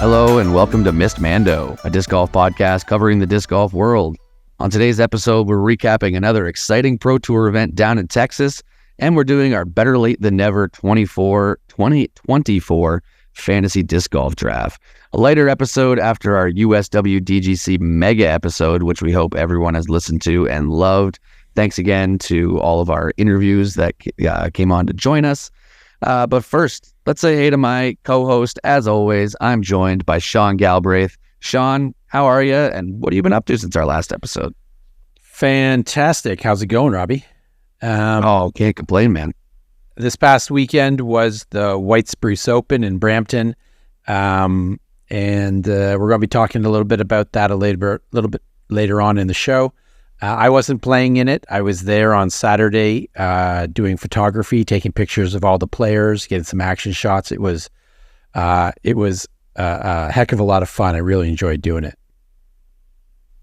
Hello and welcome to Missed Mando, a disc golf podcast covering the disc golf world. On today's episode, we're recapping another exciting Pro Tour event down in Texas, and we're doing our Better Late Than Never 2024 Fantasy Disc Golf Draft. A lighter episode after our USWDGC mega episode, which we hope everyone has listened to and loved. Thanks again to all of our interviews that came on to join us. But first, let's say hey to my co-host. As always, I'm joined by Sean Galbraith. Sean, how are you? And what have you been up to since our last episode? Fantastic. How's it going, Robbie? Can't complain, man. This past weekend was the White Spruce Open in Brampton. And we're going to be talking a little bit about that a little bit later on in the show. I wasn't playing in it. I was there on Saturday doing photography, taking pictures of all the players, getting some action shots. It was a heck of a lot of fun. I really enjoyed doing it.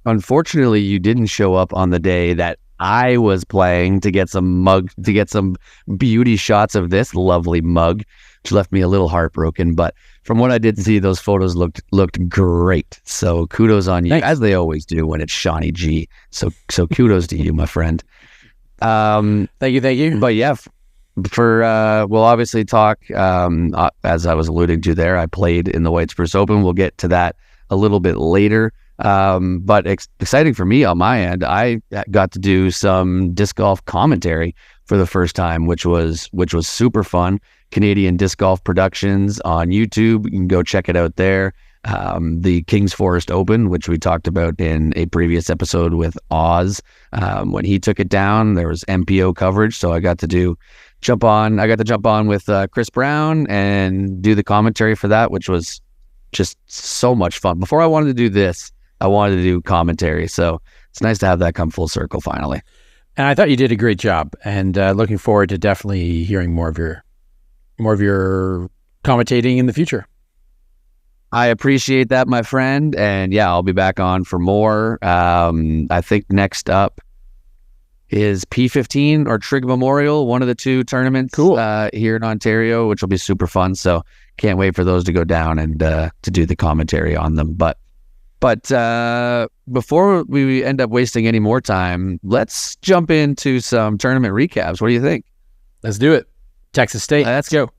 Unfortunately, you didn't show up on the day that I was playing to get some beauty shots of this lovely mug, which left me a little heartbroken. But from what I did see, those photos looked great. So kudos on you, Thanks. As they always do when it's Shawnee G. So kudos to you, my friend. Thank you. But yeah, we'll obviously talk, as I was alluding to there, I played in the White Spruce Open. We'll get to that a little bit later. But exciting for me on my end, I got to do some disc golf commentary for the first time, which was super fun. Canadian Disc Golf Productions on YouTube. You can go check it out there. The Kings Forest Open, which we talked about in a previous episode with Oz. When he took it down, there was MPO coverage, so I got to jump on with Chris Brown and do the commentary for that, which was just so much fun. Before I wanted to do this, I wanted to do commentary, so it's nice to have that come full circle finally. And I thought you did a great job, and looking forward to definitely hearing more of your commentating in the future. I appreciate that, my friend, and yeah, I'll be back on for more. I think next up is P15 or Trig Memorial, one of the two tournaments here in Ontario, which will be super fun. So can't wait for those to go down and to do the commentary on them. But before we end up wasting any more time, let's jump into some tournament recaps. What do you think? Let's do it. Texas State. Let's go.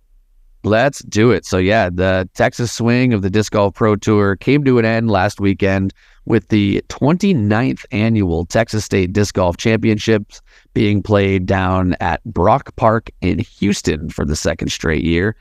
Let's do it. So yeah, the Texas swing of the Disc Golf Pro Tour came to an end last weekend with the 29th annual Texas State Disc Golf Championships being played down at Brock Park in Houston for the second straight year.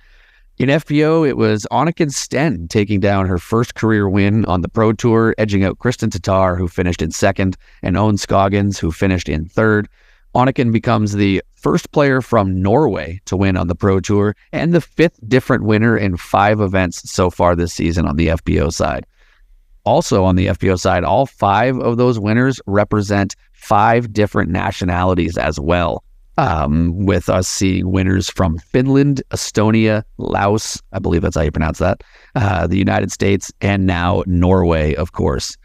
In FPO, it was Annika Sten taking down her first career win on the Pro Tour, edging out Kristen Tatar, who finished in second, and Owen Scoggins, who finished in third. Annika becomes the first player from Norway to win on the Pro Tour and the fifth different winner in 5 events so far this season on the FPO side. Also on the FPO side, all 5 of those winners represent 5 different nationalities as well, with us seeing winners from Finland, Estonia, Laos, I believe that's how you pronounce that, the United States, and now Norway, of course.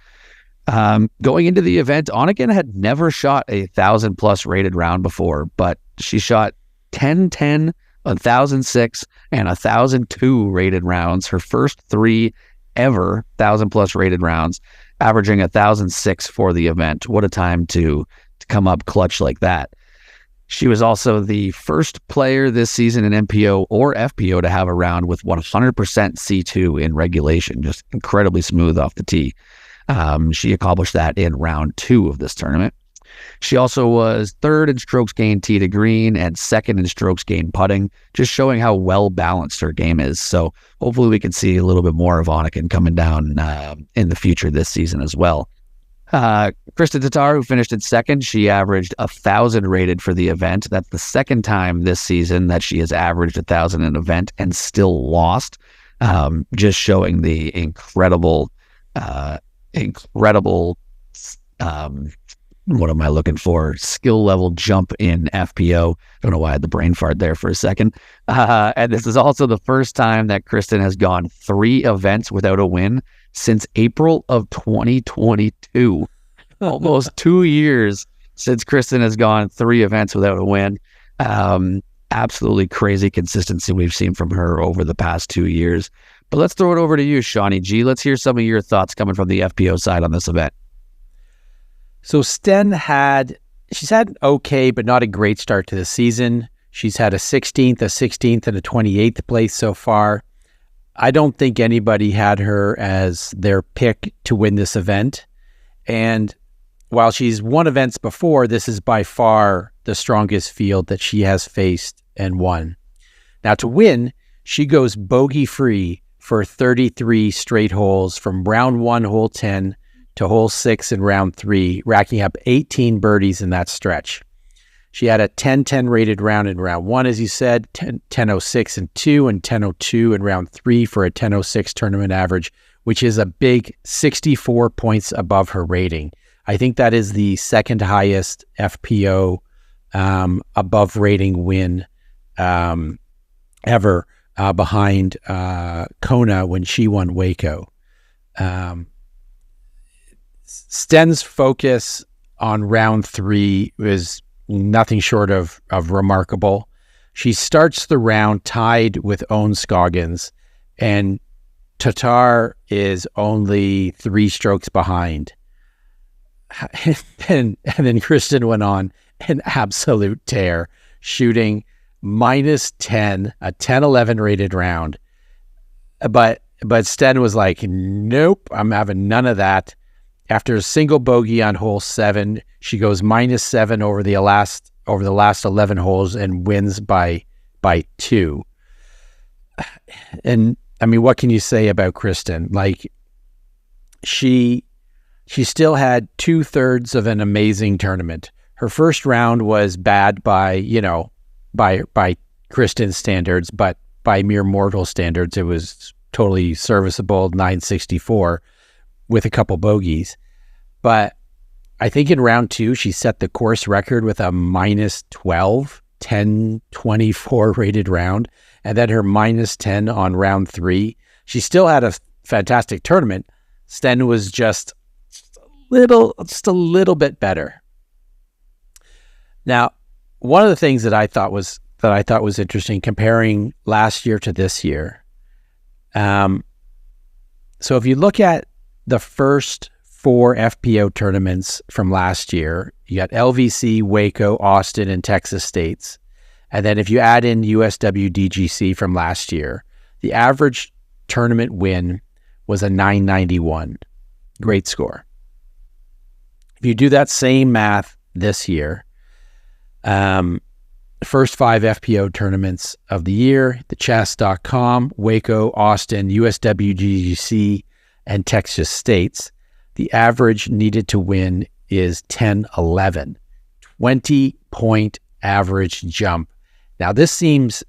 Going into the event, Annika had never shot a 1,000+ rated round before, but she shot 10-10, 1,006, and 1,002 rated rounds, her first 3 ever 1,000+ rated rounds, averaging 1,006 for the event. What a time to come up clutch like that. She was also the first player this season in MPO or FPO to have a round with 100% C2 in regulation, just incredibly smooth off the tee. She accomplished that in round 2 of this tournament. She also was third in strokes gained tee to green and second in strokes gained putting, just showing how well balanced her game is. So hopefully we can see a little bit more of Annika coming down in the future this season as well. Kristen Tatar, who finished in second, she averaged 1,000 rated for the event. That's the second time this season that she has averaged 1,000 in an event and still lost. Just showing the incredible what am I looking for? Skill level jump in FPO. Don't know why I had the brain fart there for a second. And this is also the first time that Kristen has gone 3 events without a win since April of 2022. Almost 2 years since Kristen has gone 3 events without a win. Absolutely crazy consistency we've seen from her over the past 2 years. But let's throw it over to you, Shawnee G. Let's hear some of your thoughts coming from the FPO side on this event. So she's had okay, but not a great start to the season. She's had a 16th, and a 28th place so far. I don't think anybody had her as their pick to win this event. And while she's won events before, this is by far the strongest field that she has faced and won. Now to win, she goes bogey-free for 33 straight holes from round 1, hole 10, to hole 6 in round 3, racking up 18 birdies in that stretch. She had a 10-10 rated round in round 1, as you said, 10-06 in 2, and 10-02 in round 3 for a 10-06 tournament average, which is a big 64 points above her rating. I think that is the second highest FPO above rating win ever, behind Kona when she won Waco. Sten's focus on round 3 was nothing short of remarkable. She starts the round tied with Owen Scoggins, and Tatar is only 3 strokes behind. And then Kristen went on an absolute tear, shooting -10, a 10-11 rated round. But Sten was like, nope, I'm having none of that. After a single bogey on hole 7, she goes -7 over the last 11 holes and wins by 2. And I mean, what can you say about Kristen? Like, she still had 2/3 of an amazing tournament. Her first round was bad by Kristen standards, but by mere mortal standards, it was totally serviceable, 964 with a couple bogeys. But I think in round 2, she set the course record with a -12, 10-24 rated round, and then her -10 on round 3. She still had a fantastic tournament. Sten was just a little bit better. Now, one of the things that I thought was interesting comparing last year to this year. So if you look at the first 4 FPO tournaments from last year, you got LVC, Waco, Austin, and Texas States. And then if you add in USWDGC from last year, the average tournament win was a 991. Great score. If you do that same math this year, first 5 FPO tournaments of the year, the chess.com, Waco, Austin, USWDGC, and Texas States, the average needed to win is 10-11, 20-point average jump. Now, this seems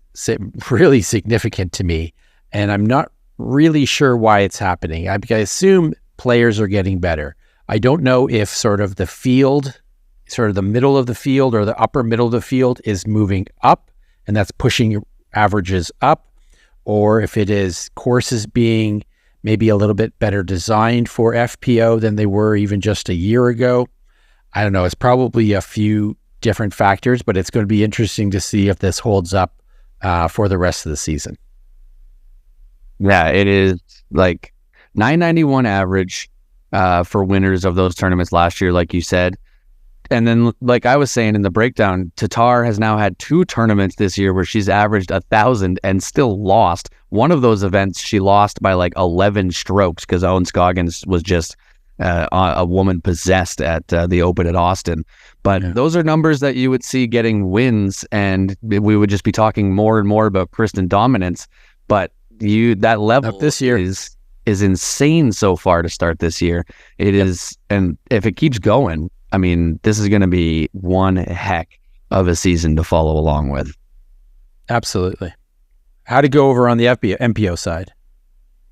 really significant to me, and I'm not really sure why it's happening. I assume players are getting better. I don't know if sort of the field, sort of the middle of the field or the upper middle of the field is moving up, and that's pushing averages up, or if it is courses being maybe a little bit better designed for FPO than they were even just a year ago. I don't know. It's probably a few different factors, but it's going to be interesting to see if this holds up for the rest of the season. Yeah, it is like 991 average for winners of those tournaments last year, like you said. And then, like I was saying in the breakdown, Tatar has now had 2 tournaments this year where she's averaged 1,000 and still lost. One of those events, she lost by like 11 strokes because Owen Scoggins was just a woman possessed at the Open at Austin. But those are numbers that you would see getting wins, and we would just be talking more and more about Kristen dominance. But that level this year is insane so far to start this year. It is, and if it keeps going, I mean, this is going to be one heck of a season to follow along with. Absolutely. How'd it go over on the MPO side?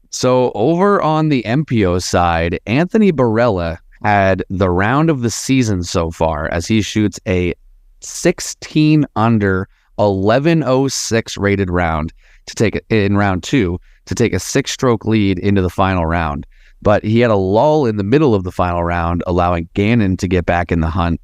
So over on the MPO side, Anthony Barella had the round of the season so far as he shoots a 16 under 1106 rated round to take it in round 2 to take a 6-stroke lead into the final round. But he had a lull in the middle of the final round, allowing Gannon to get back in the hunt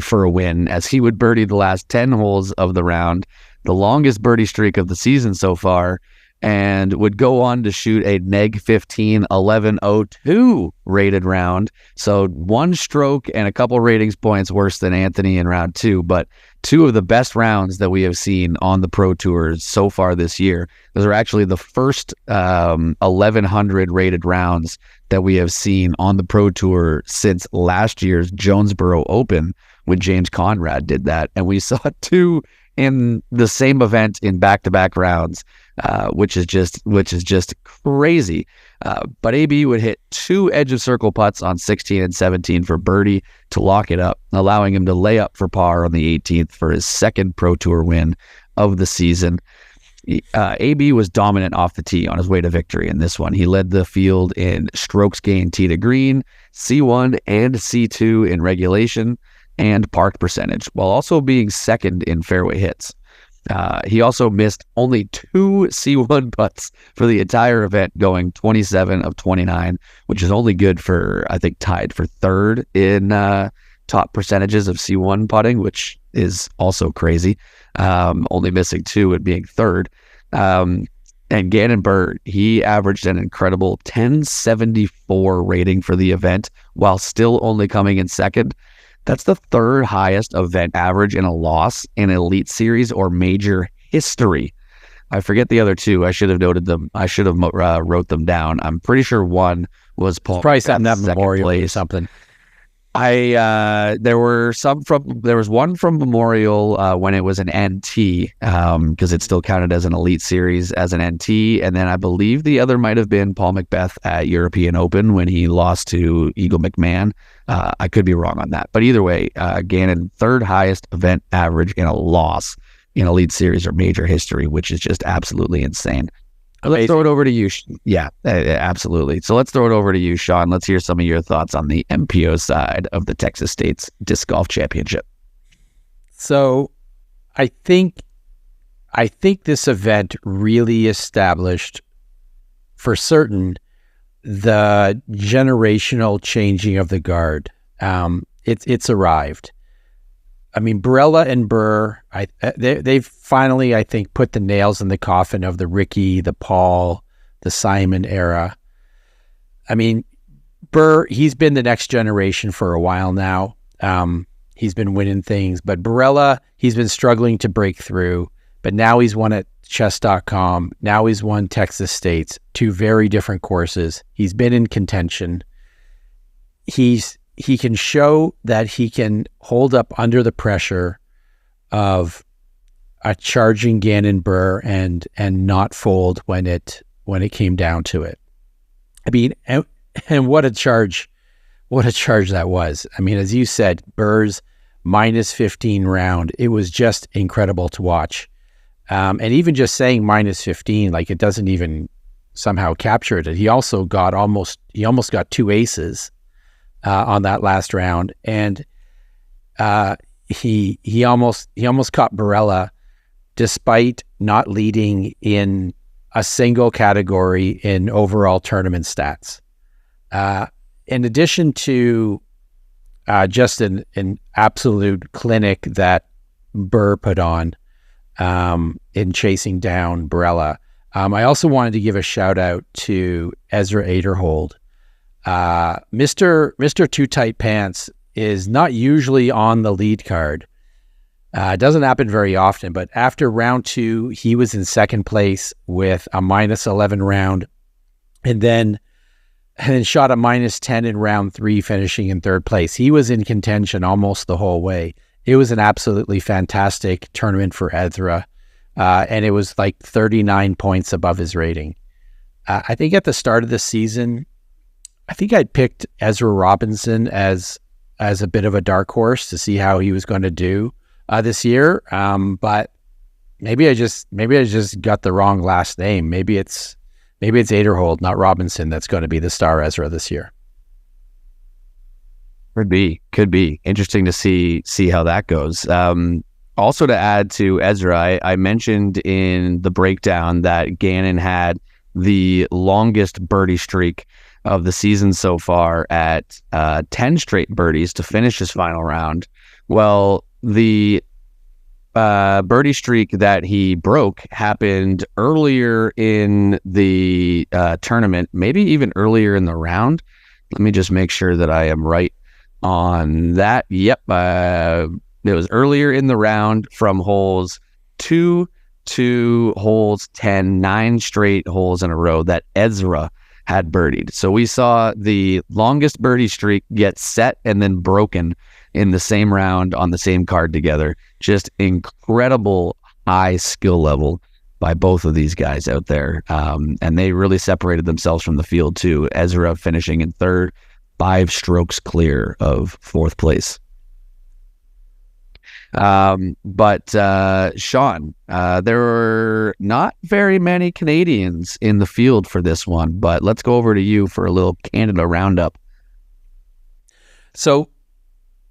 for a win as he would birdie the last 10 holes of the round, the longest birdie streak of the season so far. and would go on to shoot a neg 15 11.02 rated round. So one stroke and a couple ratings points worse than Anthony in round 2, but two of the best rounds that we have seen on the Pro Tours so far this year. Those are actually the first 1100 rated rounds that we have seen on the Pro Tour since last year's Jonesboro Open when James Conrad did that. And we saw two in the same event in back-to-back rounds, which is just crazy. But AB would hit two edge of circle putts on 16 and 17 for birdie to lock it up, allowing him to lay up for par on the 18th for his second Pro Tour win of the season. AB was dominant off the tee on his way to victory in this one. He led the field in strokes gained tee to green, C1 and C2 in regulation, and park percentage, while also being second in fairway hits. He also missed only two C1 putts for the entire event, going 27 of 29, which is only good for, I think, tied for third in top percentages of C1 putting, which is also crazy. Only missing two and being third. And Gannon Buhr, he averaged an incredible 1074 rating for the event while still only coming in second. That's the third highest event average in a loss in Elite Series or Major history. I forget the other two. I should have noted them. I should have wrote them down. I'm pretty sure one was Paul. Probably something that Memorial place. Or something. There was one from Memorial when it was an NT, because it still counted as an Elite Series as an NT, and then I believe the other might have been Paul McBeth at European Open when he lost to Eagle McMahon. I could be wrong on that, but either way, Gannon, third highest event average in a loss in Elite Series or Major history, which is just absolutely insane. Let's throw it over to you. Yeah, absolutely. So let's throw it over to you, Sean. Let's hear some of your thoughts on the MPO side of the Texas State's Disc Golf Championship. So I think this event really established for certain the generational changing of the guard. It's arrived. I mean, Barella and Buhr, they've finally, I think, put the nails in the coffin of the Ricky, the Paul, the Simon era. I mean, Buhr, he's been the next generation for a while now. He's been winning things, but Barella, he's been struggling to break through, but now he's won at chess.com. Now he's won Texas State's, two very different courses. He's been in contention. He can show that he can hold up under the pressure of a charging Gannon Buhr and not fold when it came down to it. I mean, and what a charge that was. I mean, as you said, Buhr's minus 15 round, it was just incredible to watch. And even just saying minus 15, like, it doesn't even somehow capture it. He also got almost got two aces on that last round, and he almost caught Barella despite not leading in a single category in overall tournament stats. In addition to just an absolute clinic that Buhr put on in chasing down Barella, I also wanted to give a shout out to Ezra Aderhold. Mr. Too Tight Pants is not usually on the lead card. It doesn't happen very often, but after round 2, he was in second place with a minus 11 round, and then shot a minus 10 in round 3, finishing in third place. He was in contention almost the whole way. It was an absolutely fantastic tournament for Ezra, and it was like 39 points above his rating. I think at the start of the season, I think I'd picked Ezra Robinson as a bit of a dark horse to see how he was going to do this year. But maybe I just got the wrong last name. Maybe it's Aderhold, not Robinson, that's going to be the star Ezra this year. Could be interesting to see how that goes. Also, to add to Ezra, I mentioned in the breakdown that Gannon had the longest birdie streak of the season so far at 10 straight birdies to finish his final round. Well, the birdie streak that he broke happened earlier in the tournament, maybe even earlier in the round. Let me just make sure that I am right on that. Yep. It was earlier in the round from holes 2 to holes 10, 9 straight holes in a row that Ezra had birdied. So we saw the longest birdie streak get set and then broken in the same round on the same card together. Just incredible high skill level by both of these guys out there. And they really separated themselves from the field too. Ezra finishing in third, 5 strokes clear of fourth place. But Sean, there were not very many Canadians in the field for this one, but let's go over to you for a little Canada roundup. So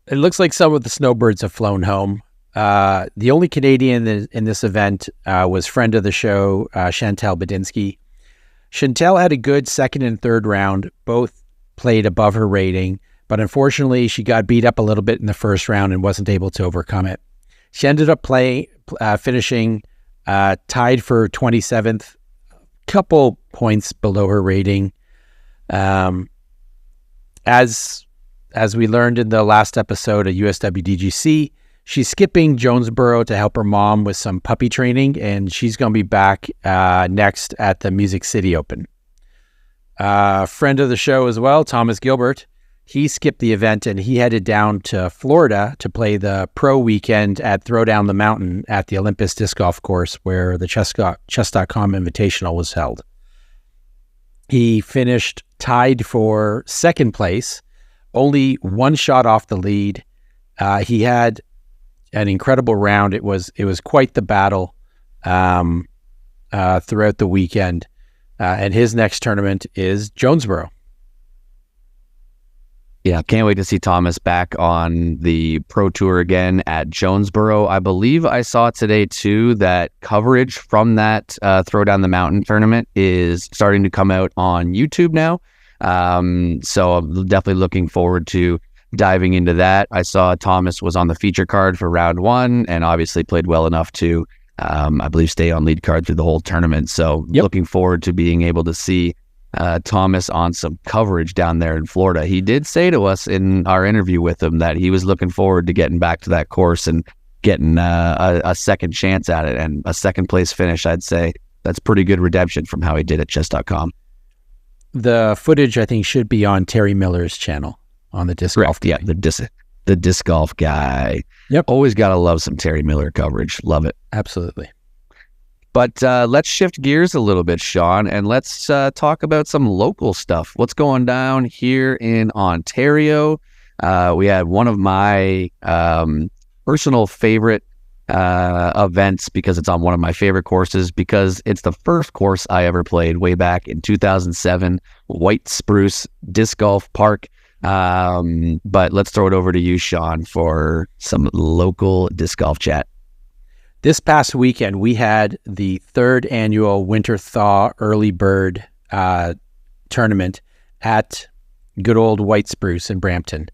it looks like some of the snowbirds have flown home. The only Canadian in this event was friend of the show, Chantal Badinsky. Chantal had a good second and third round, both played above her rating, but unfortunately she got beat up a little bit in the first round and wasn't able to overcome it. She ended up finishing tied for 27th, couple points below her rating. As we learned in the last episode of USWDGC, she's skipping Jonesboro to help her mom with some puppy training, and she's going to be back next at the Music City Open. Friend of the show as well, Thomas Gilbert, he skipped the event and he headed down to Florida to play the pro weekend at Throwdown the Mountain at the Olympus Disc Golf Course where the Chess.com Invitational was held. He finished tied for second place, only one shot off the lead. He had an incredible round. It was quite the battle throughout the weekend. And his next tournament is Jonesboro. Yeah, can't wait to see Thomas back on the Pro Tour again at Jonesboro. I believe I saw today, too, that coverage from that Throw Down the Mountain tournament is starting to come out on YouTube now. So I'm definitely looking forward to diving into that. I saw Thomas was on the feature card for round 1 and obviously played well enough to, I believe, stay on lead card through the whole tournament. So looking forward to being able to see Thomas on some coverage down there in Florida. He did say to us in our interview with him that he was looking forward to getting back to that course and getting a second chance at it, and a second place finish. I'd say that's pretty good redemption from how he did at chess.com. The footage, I think, should be on Terry Miller's channel on the disc golf. Yeah, the disc golf guy. Yep. Always got to love some Terry Miller coverage. Love it. Absolutely. But let's shift gears a little bit, Sean, and let's talk about some local stuff. What's going down here in Ontario? We had one of my personal favorite events because it's on one of my favorite courses, because it's the first course I ever played way back in 2007, White Spruce Disc Golf Park. But let's throw it over to you, Sean, for some local disc golf chat. This past weekend, we had the 3rd annual Winter Thaw Early Bird tournament at good old White Spruce in Brampton.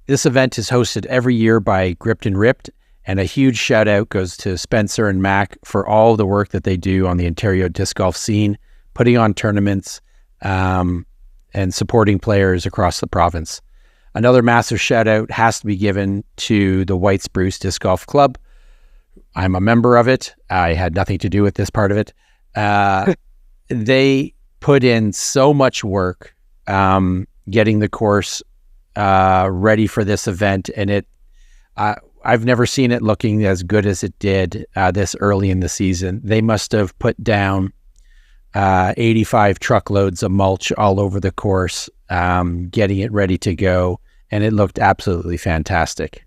This event is hosted every year by Gripped and Ripped, and a huge shout out goes to Spencer and Mac for all the work that they do on the Ontario disc golf scene, putting on tournaments and supporting players across the province. Another massive shout out has to be given to the White Spruce Disc Golf Club. I'm a member of it. I had nothing to do with this part of it. They put in so much work getting the course ready for this event, and I've never seen it looking as good as it did this early in the season. They must have put down 85 truckloads of mulch all over the course, getting it ready to go, and it looked absolutely fantastic.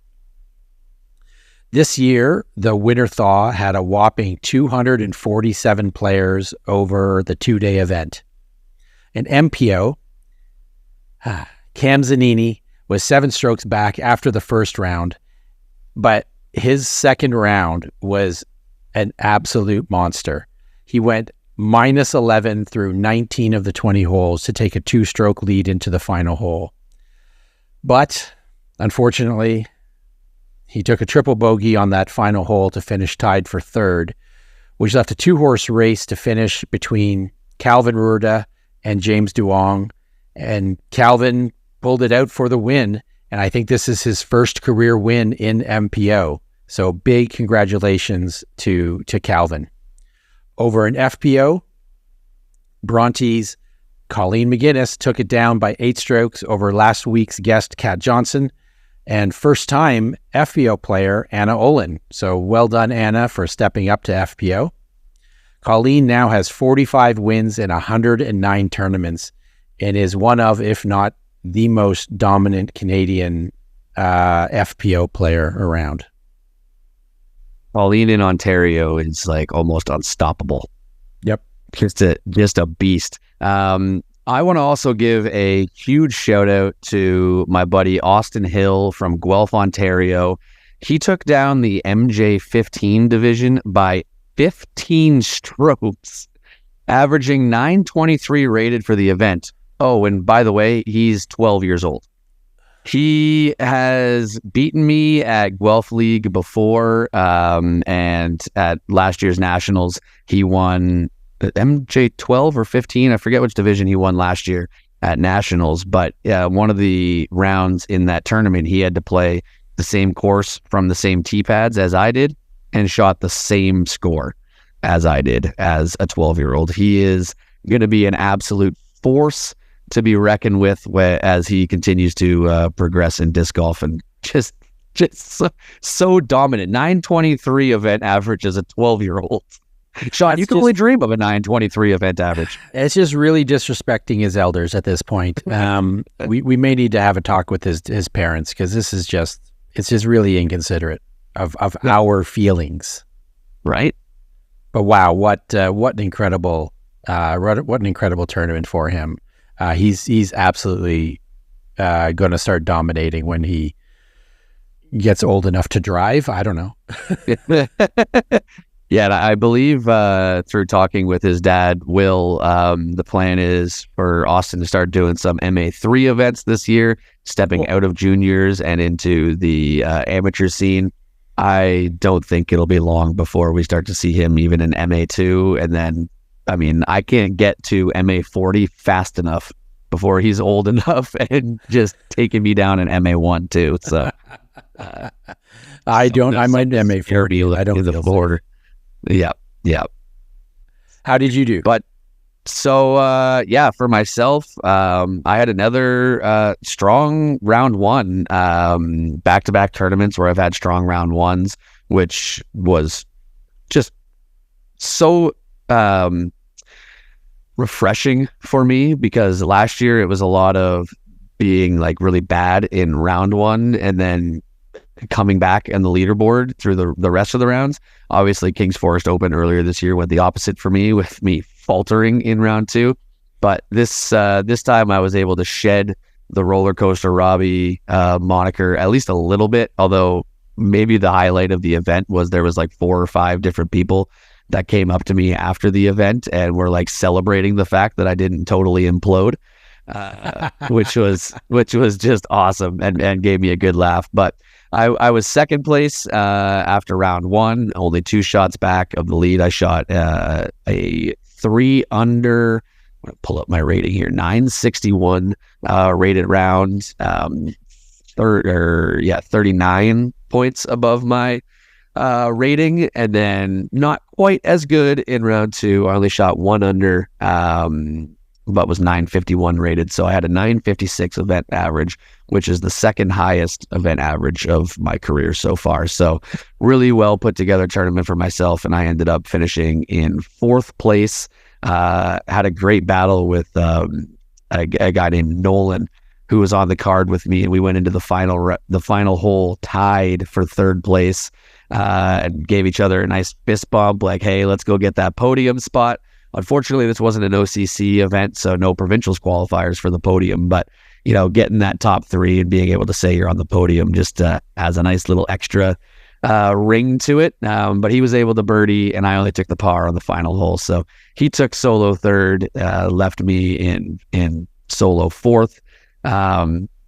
This year, the Winter Thaw had a whopping 247 players over the 2-day event. An MPO, Cam Zanini, was 7 strokes back after the first round, but his second round was an absolute monster. He went -11 through 19 of the 20 holes to take a 2-stroke lead into the final hole. But, unfortunately, He took a triple bogey on that final hole to finish tied for third, which left a 2-horse race to finish between Calvin Rueda and James Duong. And Calvin pulled it out for the win. And I think this is his first career win in MPO. So big congratulations to Calvin. Over in FPO, Bronte's Colleen McGuinness took it down by 8 strokes over last week's guest, Kat Johnson, and first-time FPO player, Anna Olin. So well done, Anna, for stepping up to FPO. Colleen now has 45 wins in 109 tournaments and is one of, if not the most dominant Canadian FPO player around. Pauline in Ontario is like almost unstoppable. Yep. Just a beast. I want to also give a huge shout out to my buddy Austin Hill from Guelph, Ontario. He took down the MJ15 division by 15 strokes, averaging 923 rated for the event. Oh, and by the way, he's 12 years old. He has beaten me at Guelph League before, and at last year's Nationals, he won MJ 12 or 15. I forget which division he won last year at Nationals, but one of the rounds in that tournament, he had to play the same course from the same tee pads as I did and shot the same score as I did as a 12-year-old. He is going to be an absolute force to be reckoned with as he continues to progress in disc golf, and just so dominant. 923 event average as a 12-year-old. Sean, you can only dream of a 923 event average. It's just really disrespecting his elders at this point. We may need to have a talk with his parents, because it's just really inconsiderate of our feelings. Right. But wow, what an incredible tournament for him. He's absolutely going to start dominating when he gets old enough to drive. I don't know. Yeah, I believe through talking with his dad, Will, the plan is for Austin to start doing some MA3 events this year, stepping out of juniors and into the amateur scene. I don't think it'll be long before we start to see him even in MA2. And then, I mean, I can't get to MA40 fast enough before he's old enough and just taking me down in MA1 too. So I might MA40. I don't feel border. Yeah. How did you do? But so, for myself, I had another strong round one, back-to-back tournaments where I've had strong round ones, which was just so refreshing for me, because last year it was a lot of being like really bad in round one and then coming back in the leaderboard through the rest of the rounds. Obviously, Kings Forest Open earlier this year went the opposite for me, with me faltering in round two. But this time I was able to shed the roller coaster Robbie moniker at least a little bit, although maybe the highlight of the event was there was like 4 or 5 different people that came up to me after the event and were like celebrating the fact that I didn't totally implode, which was just awesome and gave me a good laugh. But I was second place after round one, only 2 shots back of the lead. I shot a 3 under. I'm going to pull up my rating here. 961 rated round, 39 points above my rating, and then not quite as good in round 2. I only shot 1 under, but was 951 rated. So I had a 956 event average, which is the second highest event average of my career so far. So really well put together tournament for myself, and I ended up finishing in 4th place. Had a great battle with a guy named Nolan, who was on the card with me, and we went into the final hole tied for 3rd place, and gave each other a nice fist bump, like, hey, let's go get that podium spot. Unfortunately, this wasn't an OCC event, so no provincials qualifiers for the podium, but getting that top 3 and being able to say you're on the podium just has a nice little extra ring to it. But he was able to birdie, and I only took the par on the final hole. So he took solo 3rd, left me in solo 4th.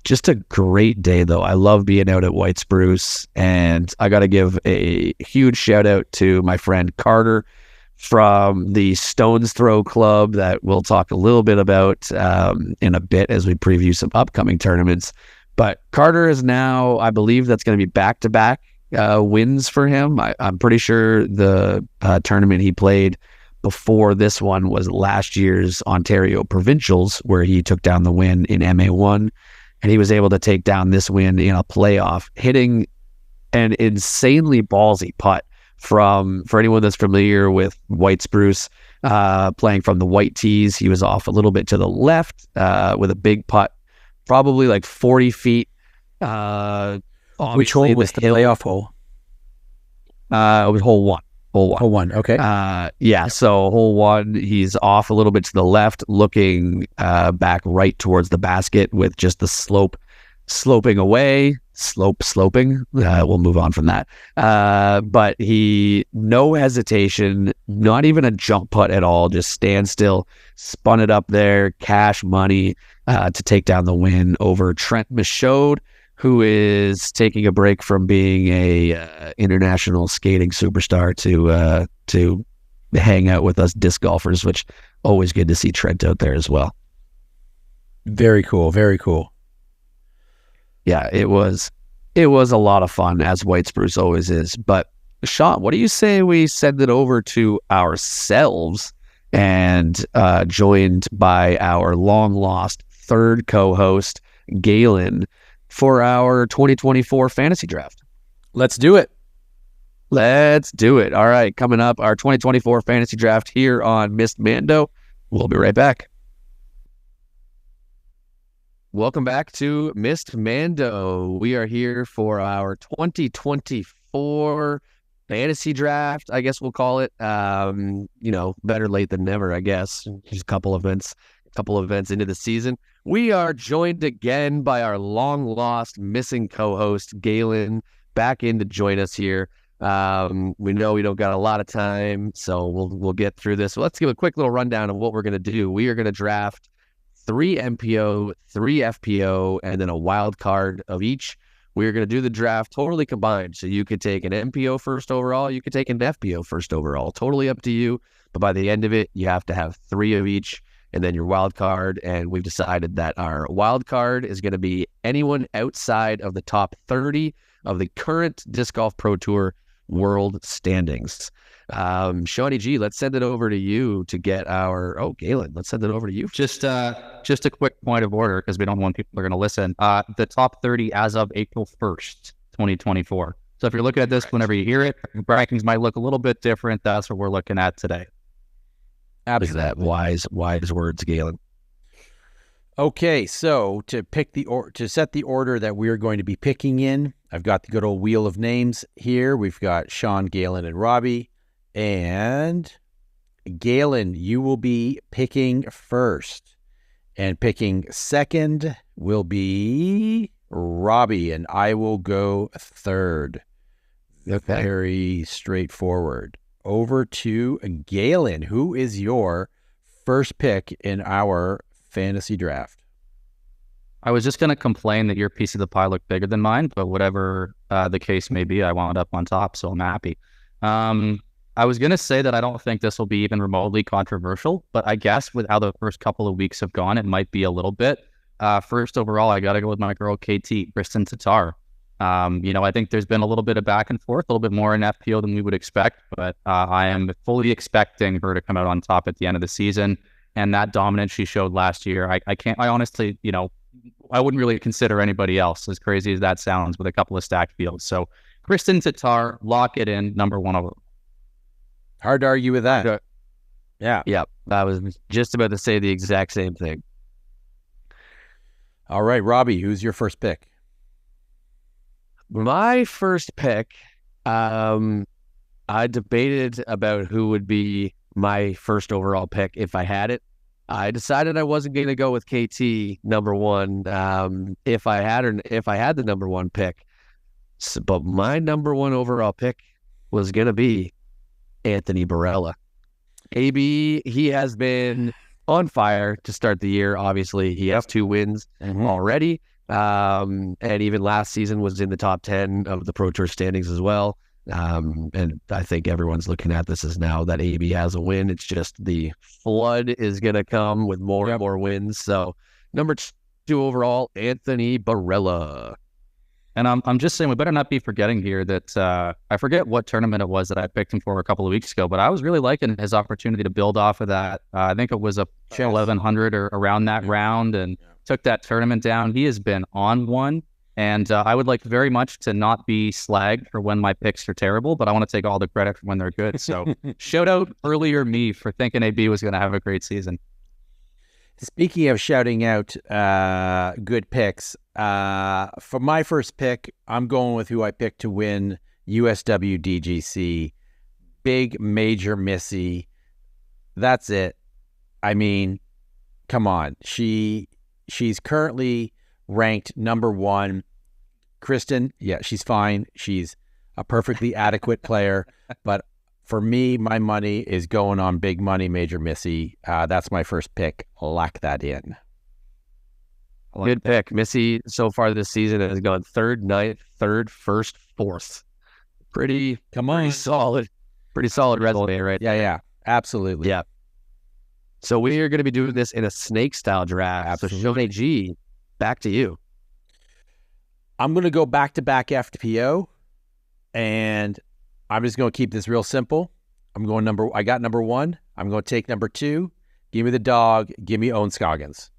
Just a great day, though. I love being out at White Spruce, and I got to give a huge shout out to my friend Carter from the Stones Throw Club that we'll talk a little bit about in a bit as we preview some upcoming tournaments. But Carter is now, I believe that's going to be back-to-back wins for him. I'm pretty sure the tournament he played before this one was last year's Ontario Provincials, where he took down the win in MA1. And he was able to take down this win in a playoff, hitting an insanely ballsy putt for anyone that's familiar with White Spruce, playing from the white tees. He was off a little bit to the left with a big putt, probably like 40 feet. Which hole was the playoff hole? It was hole one. Hole one, okay. So hole one, he's off a little bit to the left, looking back right towards the basket with just the sloping away. Sloping. We'll move on from that. But no hesitation, not even a jump putt at all, just stand still, spun it up there, cash money to take down the win over Trent Michaud, who is taking a break from being a international skating superstar to hang out with us disc golfers, which always good to see Trent out there as well. Very cool. Very cool. Yeah, it was a lot of fun, as White Spruce always is. But Sean, what do you say we send it over to ourselves and joined by our long lost third co-host, Galen, for our 2024 fantasy draft? Let's do it. All right, coming up, our 2024 fantasy draft here on Missed Mando. We'll be right back. Welcome back to Missed Mando. We are here for our 2024 fantasy draft, I guess we'll call it. Better late than never, I guess. Just a couple events into the season. We are joined again by our long-lost, missing co-host, Galen, back in to join us here. We know we don't got a lot of time, so we'll get through this. So let's give a quick little rundown of what we're going to do. We are going to draft 3 MPO, 3 FPO, and then a wild card of each. We're going to do the draft totally combined. So you could take an MPO first overall, you could take an FPO first overall. Totally up to you. But by the end of it, you have to have 3 of each, and then your wild card. And we've decided that our wild card is going to be anyone outside of the top 30 of the current Disc Golf Pro Tour world standings. Shawnee G, let's send it over to you to get Galen, let's send it over to you. Just a quick point of order, because we don't want people are going to listen. The top 30 as of April 1st, 2024. So if you're looking at this whenever you hear it, rankings might look a little bit different. That's what we're looking at today. Absolutely. Look at that wise words, Galen. Okay, so to set the order that we're going to be picking in, I've got the good old wheel of names here. We've got Sean, Galen, and Robbie. And Galen, you will be picking first. And picking second will be Robbie, and I will go third. Okay. Very straightforward. Over to Galen. Who is your first pick in our fantasy draft? I was just going to complain that your piece of the pie looked bigger than mine, but whatever the case may be, I wound up on top, so I'm happy. I was going to say that I don't think this will be even remotely controversial, but I guess with how the first couple of weeks have gone, it might be a little bit. First overall, I got to go with my girl KT, Kristen Tatar. I think there's been a little bit of back and forth, a little bit more in FPO than we would expect, but I am fully expecting her to come out on top at the end of the season. And that dominance she showed last year, I honestly, I wouldn't really consider anybody else, as crazy as that sounds, with a couple of stacked fields. So Kristen Tatar, lock it in, number one overall. Hard to argue with that. Yeah. Yeah. I was just about to say the exact same thing. All right, Robbie, who's your first pick? My first pick, I debated about who would be my first overall pick if I had it. I decided I wasn't going to go with KT number one if I had the number one pick. But my number one overall pick was going to be Anthony Barella. AB, he has been on fire to start the year. Obviously, he has 2 wins already. And even last season was in the top 10 of the Pro Tour standings as well. And I think everyone's looking at this as now that AB has a win. It's just the flood is going to come with more and more wins. So number 2 overall, Anthony Barella. And I'm just saying we better not be forgetting here that I forget what tournament it was that I picked him for a couple of weeks ago, but I was really liking his opportunity to build off of that. I think it was a 1100 or around that round, and took that tournament down. He has been on one. And I would like very much to not be slagged for when my picks are terrible, but I want to take all the credit for when they're good. So shout out earlier me for thinking AB was going to have a great season. Speaking of shouting out good picks, for my first pick, I'm going with who I picked to win USWDGC. Big Major Missy. That's it. I mean, come on. She's currently ranked number 1. Kristen, yeah, she's fine. She's a perfectly adequate player. But for me, my money is going on Big Money Major Missy. That's my first pick. Lock that in. Good pick. Missy so far this season has gone 3rd, 9th, 3rd, 1st, 4th. Pretty solid. Pretty solid resume, right? Yeah, absolutely. Yeah. So we are going to be doing this in a snake style draft. Absolutely. So Shoney G, back to you. I'm going to go back-to-back FPO, and I'm just going to keep this real simple. I got number 1. I'm going to take number 2. Give me the dog. Give me Owen Scoggins.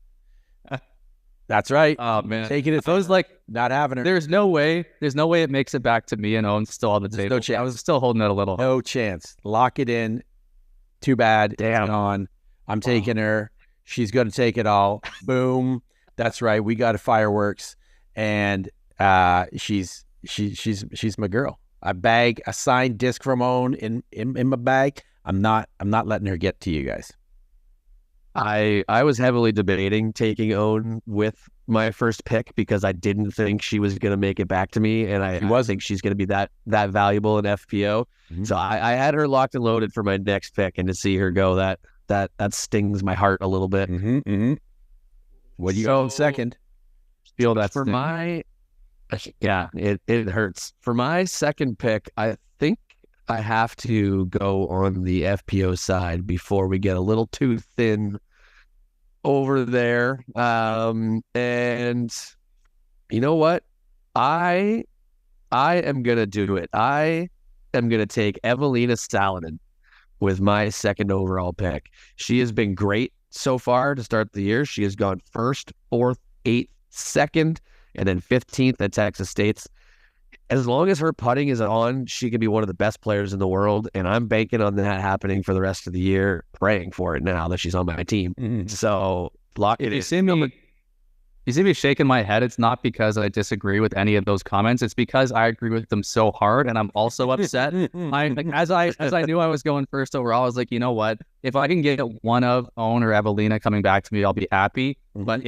That's right. Oh, man. Taking it. I was like, not having her. There's no way it makes it back to me and Owen still on the table. No chance. I was still holding it a little. No chance. Lock it in. Too bad. Damn. On. I'm taking her. She's going to take it all. Boom. That's right. We got a fireworks, and she's my girl. A signed disc from Owen in my bag. I'm not letting her get to you guys. I was heavily debating taking Owen with my first pick because I didn't think she was going to make it back to me, and I think she's going to be that valuable in FPO. Mm-hmm. So I had her locked and loaded for my next pick, and to see her go, that stings my heart a little bit. Mm-hmm, mm-hmm. What do you own second? Feel that for my it hurts. For my second pick, I think I have to go on the FPO side before we get a little too thin over there. And you know what? I am gonna do it. I am gonna take Evelina Saladin with my second overall pick. She has been great so far to start the year. She has gone 1st, 4th, 8th, 2nd, and then 15th at Texas State's. As long as her putting is on, she can be one of the best players in the world, and I'm banking on that happening for the rest of the year, praying for it now that she's on my team. Mm-hmm. So lock it in. You see me shaking my head. It's not because I disagree with any of those comments. It's because I agree with them so hard, and I'm also upset. As I knew I was going first overall, I was like, you know what? If I can get one of Owen or Evelina coming back to me, I'll be happy. Mm-hmm. But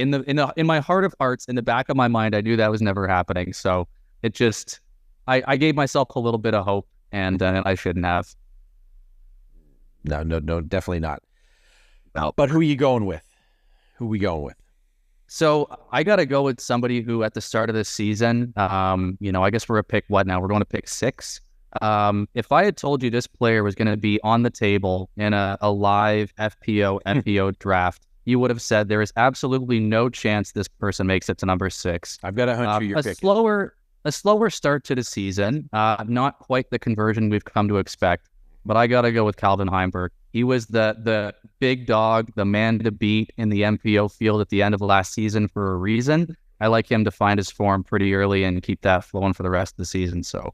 in my heart of hearts, in the back of my mind, I knew that was never happening. So it just, I gave myself a little bit of hope, and I shouldn't have. No, definitely not. No. But who are you going with? Who are we going with? So I got to go with somebody who at the start of this season, I guess we're at pick what now? We're going to pick 6. If I had told you this player was going to be on the table in a live FPO draft, you would have said there is absolutely no chance this person makes it to number 6. I've got a hunch who you're picking. A slower start to the season, not quite the conversion we've come to expect, but I got to go with Calvin Heimberg. He was the big dog, the man to beat in the MPO field at the end of last season for a reason. I like him to find his form pretty early and keep that flowing for the rest of the season. So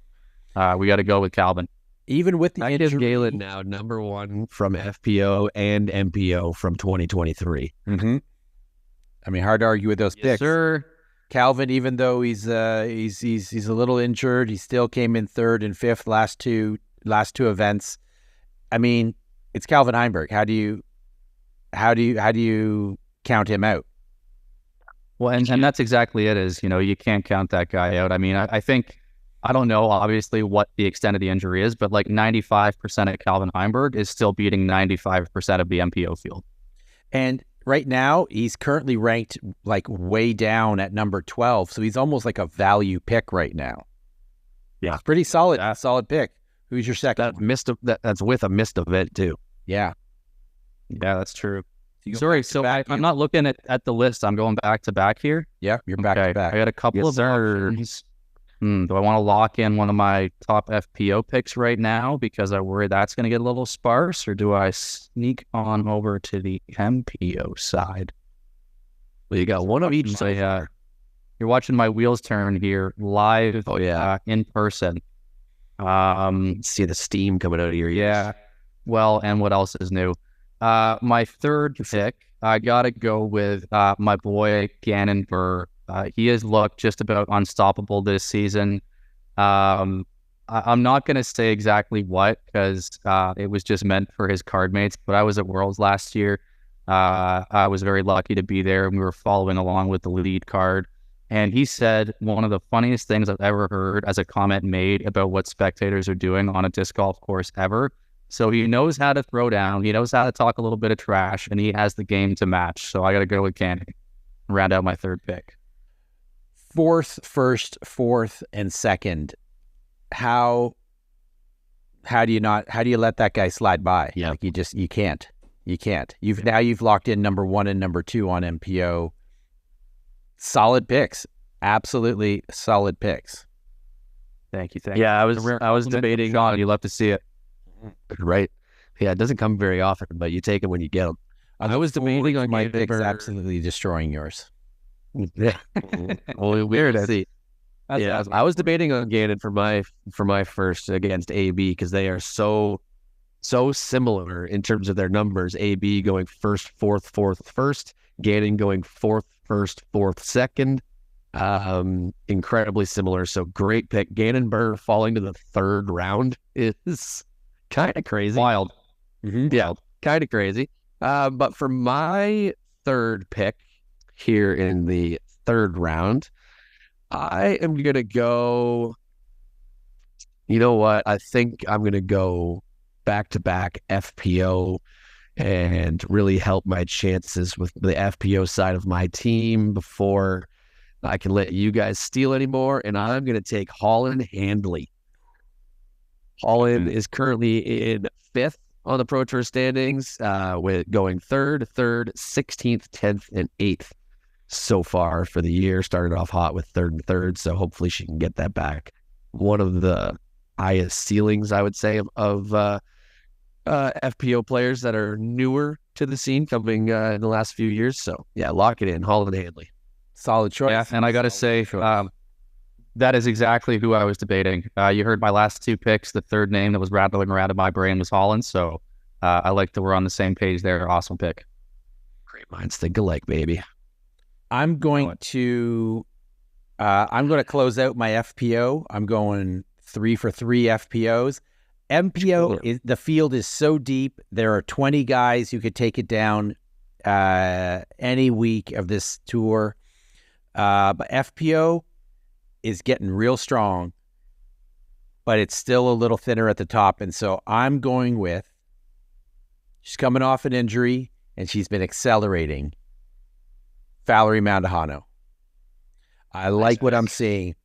we got to go with Calvin. Even with the injury, Galen now number 1 from FPO and MPO from 2023. Mm-hmm. I mean, hard to argue with those picks. Sir. Calvin, even though he's a little injured, he still came in 3rd and 5th last two events. I mean, it's Calvin Heimberg. How do you count him out? Well, and that's exactly it. Is you can't count that guy out. I mean, I think I don't know obviously what the extent of the injury is, but like 95% of Calvin Heimberg is still beating 95% of the MPO field. And right now, he's currently ranked like way down at number 12. So he's almost like a value pick right now. Yeah. It's pretty solid. Solid pick. Who's your second? That's with a missed event too. Yeah. Yeah, that's true. Sorry, so I'm not looking at the list. I'm going back to back here. Yeah, you're back to back. I got a couple of options. Do I want to lock in one of my top FPO picks right now because I worry that's going to get a little sparse, or do I sneak on over to the MPO side? Well, you got one of each. So you're watching my wheels turn here live. Oh yeah, in person. See the steam coming out of your ears. Yeah. Well, and what else is new? My third pick, I got to go with my boy, Gannon Burr. He has looked just about unstoppable this season. I'm not going to say exactly what because it was just meant for his card mates, but I was at Worlds last year. I was very lucky to be there, and we were following along with the lead card. And he said one of the funniest things I've ever heard as a comment made about what spectators are doing on a disc golf course ever. So he knows how to throw down. He knows how to talk a little bit of trash, and he has the game to match. So I got to go with Gannon. Round out my third pick. Fourth, first, fourth, and second. How do you let that guy slide by? Yeah. Like you can't. You've locked in number 1 and number 2 on MPO. Solid picks. Absolutely solid picks. Thank you. Yeah, I was debating. Sean, you love to see it. Right. Yeah, it doesn't come very often, but you take them when you get them. I was debating on my picks absolutely destroying yours. Yeah. Well, weird. See. Yeah, I was debating on Gannon for my first against AB because they are so similar in terms of their numbers. AB going first, fourth, first. Gannon going fourth, first, fourth, second. Incredibly similar. So great pick. Gannon Burr falling to the third round is kind of crazy. Wild. Mm-hmm. Yeah, kind of crazy. But for my third pick here in the third round, I am going to go, you know what? I think I'm going to go back-to-back FPO and really help my chances with the FPO side of my team before I can let you guys steal anymore. And I'm going to take Holland Handley. Holland is currently in 5th on the Pro Tour standings, with going 3rd, 16th, 10th, and 8th so far for the year. Started off hot with 3rd and 3rd, so hopefully she can get that back. One of the highest ceilings, I would say, of FPO players that are newer to the scene coming in the last few years. So yeah, lock it in, Holland Handley. Solid choice. Yeah, and I got to say, that is exactly who I was debating. You heard my last 2 picks. The third name that was rattling around in my brain was Holland. So I like that we're on the same page there. Awesome pick. Great minds think alike, baby. I'm going to close out my FPO. I'm going 3 for 3 FPOs. MPO, the field is so deep. There are 20 guys who could take it down any week of this tour. But FPO is getting real strong, but it's still a little thinner at the top. And so I'm going with, she's coming off an injury and she's been accelerating, Valerie Mandujano. I like what I'm seeing.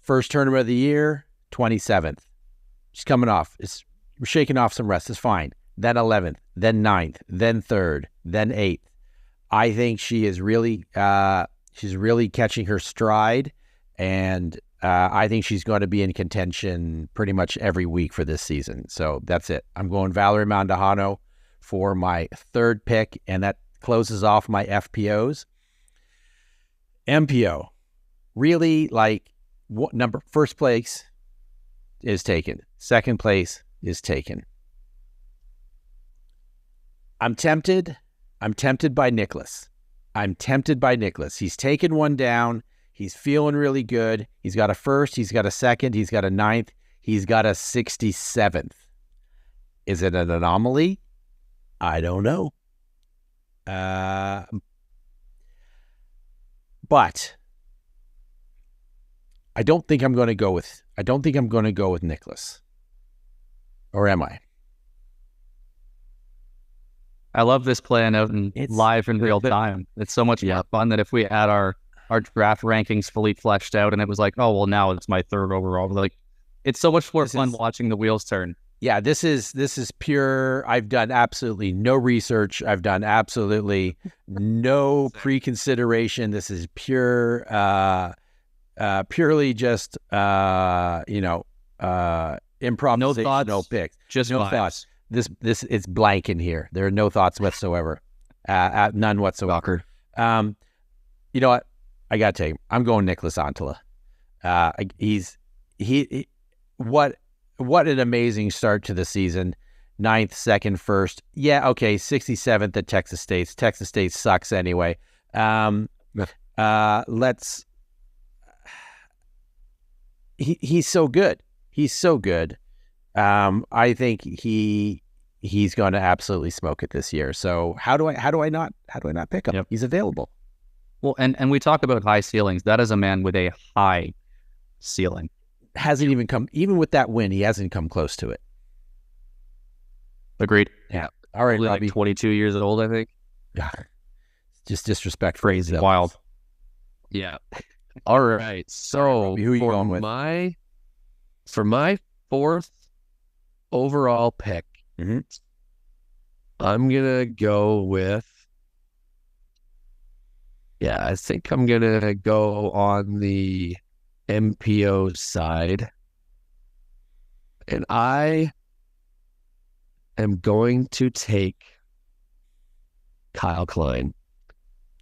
First tournament of the year, 27th. She's coming off. We're shaking off some rest. It's fine. Then 11th, then 9th, then 3rd, then 8th. I think she is really she's really catching her stride, and I think she's going to be in contention pretty much every week for this season. So that's it. I'm going Valerie Mandujano for my third pick, and that closes off my FPOs. MPO, really, like, what number? First place is taken. Second place is taken. I'm tempted by Nicholas. He's taken one down. He's feeling really good. He's got a first. He's got a second. He's got a 9th. He's got a 67th. Is it an anomaly? I don't know. But I don't think I'm going to go with Nicholas. Or am I? I love this playing out live in real time. It's so much more fun than if we had our draft rankings fully fleshed out and it was like, oh, well, now it's my third overall. Like, it's so much more fun watching the wheels turn. Yeah, this is pure. I've done absolutely no research. I've done absolutely no pre-consideration. This is pure, purely just, improvisation. No thoughts, no picks, just no vibes. thoughts. This it's blank in here. There are no thoughts whatsoever, none whatsoever. You know what? I gotta tell you, I'm going Nicholas Antila. What an amazing start to the season. 9th, 2nd, 1st. Yeah, okay, 67th at Texas State. Texas State sucks anyway. He's so good. He's so good. I think he's going to absolutely smoke it this year. So how do I not pick him? Yep. He's available. Well, and we talk about high ceilings. That is a man with a high ceiling. Hasn't even come, even with that win, he hasn't come close to it. Agreed. Yeah. All right, Only Robbie. like 22 years old, I think. Yeah. Just disrespect. Crazy. Wild. Yeah. All right. So Robbie, who are you going with? For my 4th overall pick, Mm-hmm. I'm gonna go with. Yeah, I think I'm gonna go on the MPO side, and I am going to take Kyle Klein.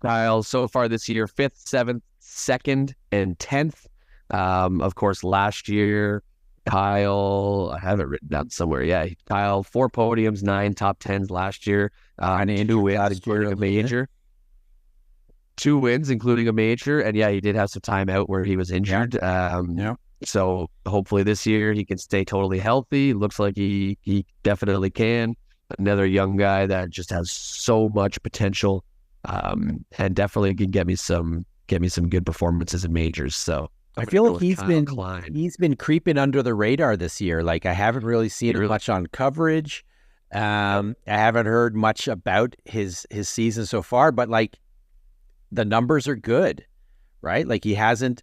Kyle, so far this year, 5th, 7th, 2nd, and 10th. Of course, last year, Kyle, I have it written down somewhere. Yeah, Kyle, 4 podiums, 9 top 10s last year. 2 wins, including a major. 2 wins, including a major. And yeah, he did have some time out where he was injured. So hopefully this year he can stay totally healthy. Looks like he definitely can. Another young guy that just has so much potential, and definitely can get me some good performances in majors. So I feel like he's been creeping under the radar this year. Like, I haven't really seen him much on coverage. I haven't heard much about his season so far, but like, the numbers are good, right? Like, he hasn't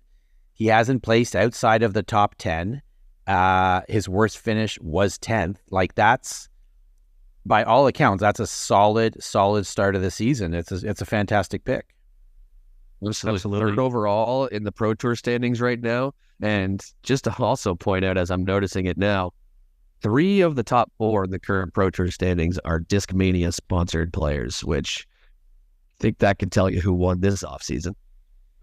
placed outside of the top 10. His worst finish was 10th. Like, that's, by all accounts, that's a solid start of the season. It's a fantastic pick. Absolutely. 3rd overall in the Pro Tour standings right now. And just to also point out, as I'm noticing it now, 3 of the top 4 in the current Pro Tour standings are Discmania sponsored players, which I think that can tell you who won this offseason.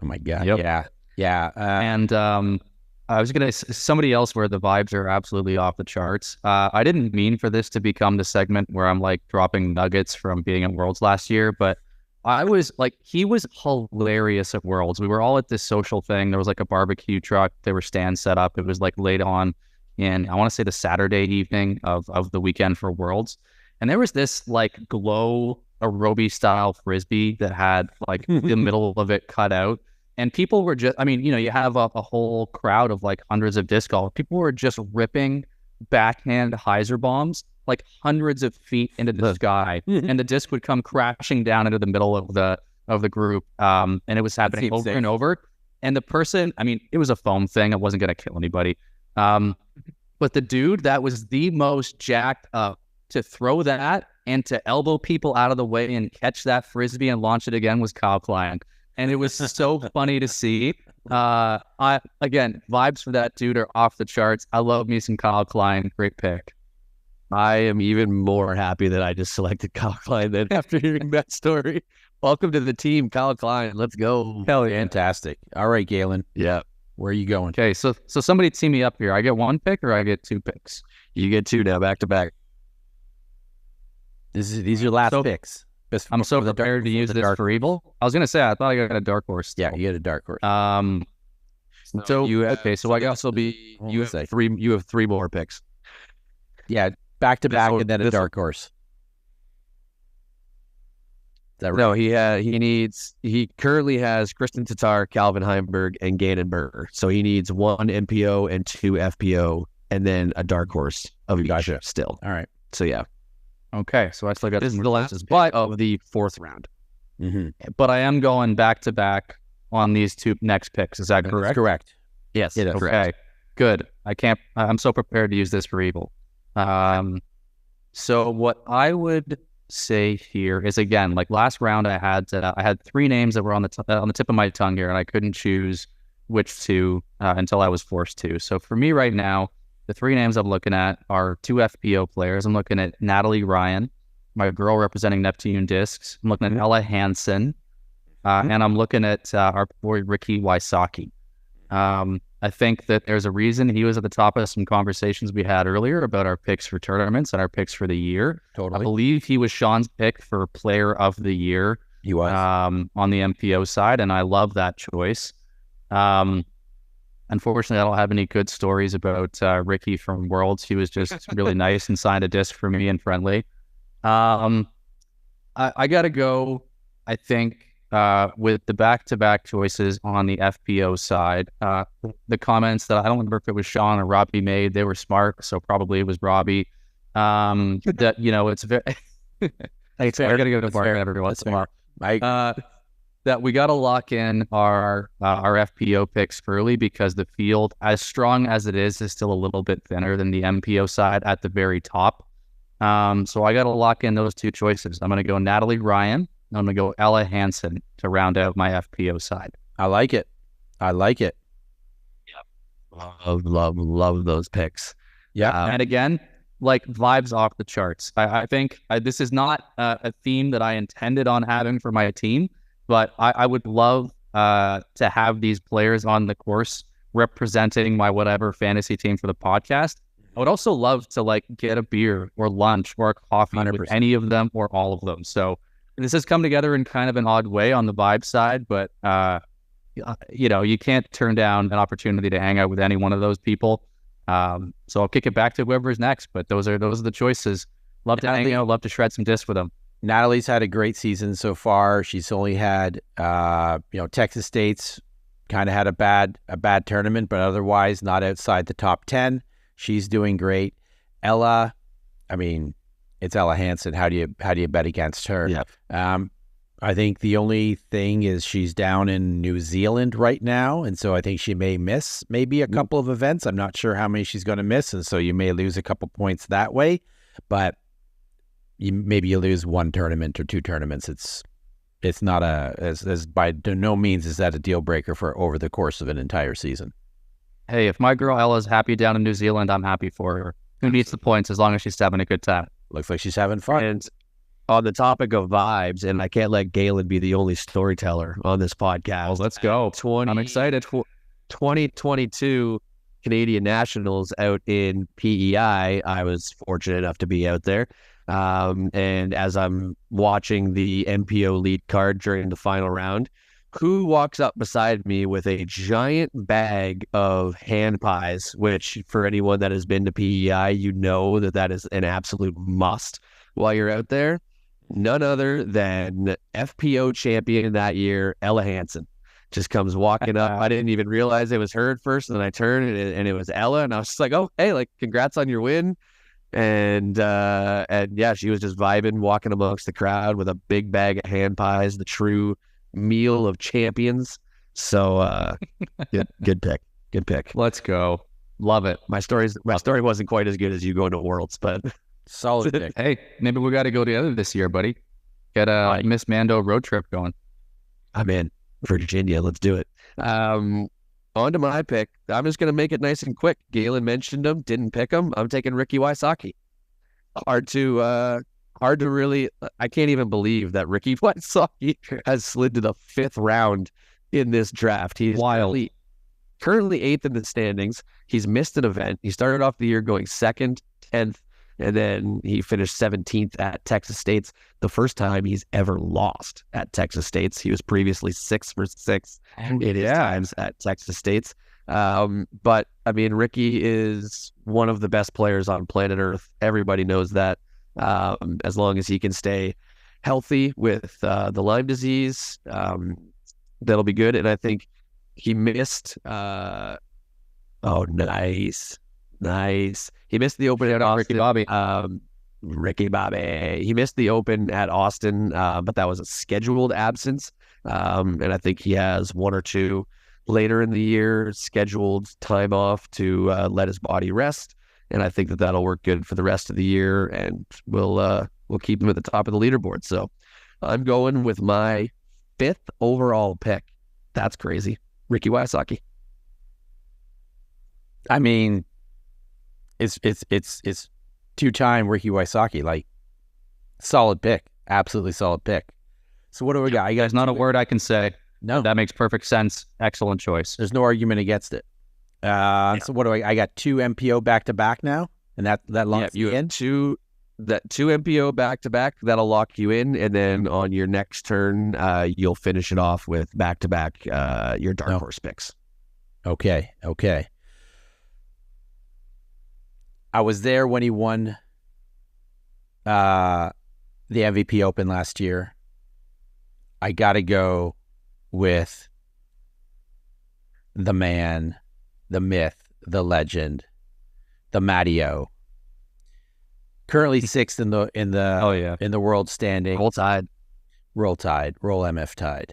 Oh my God. Yep. Yeah. And I was going to say somebody else where the vibes are absolutely off the charts. I didn't mean for this to become the segment where I'm like dropping nuggets from being at Worlds last year, but I was like, he was hilarious at Worlds. We were all at this social thing. There was like a barbecue truck. There were stands set up. It was like late on in, I want to say, the Saturday evening of the weekend for Worlds. And there was this like glow aerobie style frisbee that had like the middle of it cut out. And people were just, I mean, you have a whole crowd of like hundreds of disc golf. People were just ripping backhand hyzer bombs like hundreds of feet into the sky, and the disc would come crashing down into the middle of the group. And it was happening over and over. And the person, I mean, it was a foam thing. It wasn't going to kill anybody. But the dude that was the most jacked up to throw that and to elbow people out of the way and catch that frisbee and launch it again was Kyle Klein. And it was so funny to see. Again, vibes for that dude are off the charts. I love me some Kyle Klein. Great pick. I am even more happy that I just selected Kyle Klein than after hearing that story. Welcome to the team, Kyle Klein. Let's go. Hell yeah. Fantastic. All right, Galen. Yeah. Where are you going? Okay, so somebody tee me up here. I get 1 pick or I get 2 picks? You get 2 now, back to back. These are your last picks. I'm so prepared to use this for evil. I was going to say, I thought I got a dark horse. Yeah, you get a dark horse. So I guess it'll be, you have 3 more picks. Yeah. Back to back, and then a dark horse. Is that right? No, he currently has Kristen Tatar, Calvin Heimberg, and Gannon Berger. So he needs 1 MPO and 2 FPO, and then a dark horse of each still. All right. So yeah. Okay, so I still got This is some the last choices, pick of the fourth round. but I am going back to back on these two next picks. Is that correct? That's correct. Yes, It is. Okay, correct. good. I'm so prepared to use this for evil. So what I would say here is, again, like last round, I had three names that were on the tip of my tongue here, and I couldn't choose which two until I was forced to. So for me right now, the three names I'm looking at are two FPO players. I'm looking at Natalie Ryan, my girl representing Neptune Discs. I'm looking at Ella Hansen, and I'm looking at our boy Ricky Wysocki. I think that there's a reason he was at the top of some conversations we had earlier about our picks for tournaments and our picks for the year. Totally. I believe he was Sean's pick for Player of the Year. He was. On the MPO side, and I love that choice. Unfortunately, I don't have any good stories about Ricky from Worlds. He was just really nice and signed a disc for me and friendly. I got to go, I think, with the back-to-back choices on the FPO side. The comments that I don't remember if it was Sean or Robbie made, they were smart, so probably it was Robbie. That, it's very... I got to go to bar every once in a while. That we got to lock in our FPO picks early, because the field, as strong as it is still a little bit thinner than the MPO side at the very top. So I got to lock in those two choices. I'm going to go Natalie Ryan. I'm going to go Ella Hansen to round out my FPO side. I like it. Love those picks. Yeah. And again, like vibes off the charts. I think this is not a theme that I intended on having for my team, but I would love to have these players on the course representing my whatever fantasy team for the podcast. I would also love to get a beer or lunch or a coffee 100%. with any of them or all of them. So this has come together in kind of an odd way on the vibe side, but you can't turn down an opportunity to hang out with any one of those people. So I'll kick it back to whoever's next, but those are the choices. Love to hang out, love to shred some discs with them. Natalie's had a great season so far. She's only had, Texas State's kind of had a bad tournament, but otherwise not outside the top 10. She's doing great. Ella, it's Ella Hansen. How do you bet against her? Yeah. I think the only thing is she's down in New Zealand right now, and so I think she may miss maybe a couple of events. I'm not sure how many she's going to miss, and so you may lose a couple points that way. But maybe you lose one tournament or two tournaments. It's not as by no means is that a deal breaker for over the course of an entire season. Hey, if my girl Ella's happy down in New Zealand, I'm happy for her. Who needs the points as long as she's having a good time? Looks like she's having fun. And on the topic of vibes, and I can't let Galen be the only storyteller on this podcast. Well, let's go. I'm excited. 2022 Canadian Nationals out in PEI. I was fortunate enough to be out there. And as I'm watching the MPO lead card during the final round, who walks up beside me with a giant bag of hand pies, which for anyone that has been to PEI, that is an absolute must while you're out there. None other than FPO champion that year, Ella Hansen. Just comes walking up. I didn't even realize it was her at first, and then I turned and it was Ella, and I was just like, "Oh, hey, congrats on your win!" And yeah, she was just vibing, walking amongst the crowd with a big bag of hand pies, the true meal of champions. So good pick. Let's go. Love it. My story wasn't quite as good as you going to Worlds, but solid pick. Hey, maybe we got to go together this year, buddy. Get a Miss Mando road trip going. I'm in Virginia. Let's do it. On to my pick. I'm just going to make it nice and quick. Galen mentioned him, didn't pick him. I'm taking Ricky Wysocki. Hard to really, I can't even believe that Ricky Wysocki has slid to the 5th round in this draft. He's wild. Currently 8th in the standings. He's missed an event. He started off the year going 2nd, 10th, and then he finished 17th at Texas State's, the first time he's ever lost at Texas State's. He was previously 6 for 6 in his times at Texas State's. But Ricky is one of the best players on planet Earth. Everybody knows that. As long as he can stay healthy with the Lyme disease, that'll be good. And I think he missed. Nice. He missed the opening off Ricky Bobby. Ricky Bobby. He missed the Open at Austin, but that was a scheduled absence. And I think he has one or two later in the year scheduled time off to let his body rest. And I think that that'll work good for the rest of the year, and we'll keep him at the top of the leaderboard. So I'm going with my 5th overall pick. That's crazy. Ricky Wysocki. I mean, it's 2-time Ricky Wysocki, like solid pick, absolutely solid pick. So what do we got? There's not a word I can say. No, That makes perfect sense. Excellent choice. there's no argument against it. So what do I got 2 MPO back to back now, and that locks you me in. two MPO back to back. That'll lock you in, and then on your next turn, you'll finish it off with back to back your dark horse picks. Okay. I was there when he won the MVP Open last year. I got to go with the man, the myth, the legend, the Matteo. Currently 6th in the world standing. Roll Tide, roll MF Tide.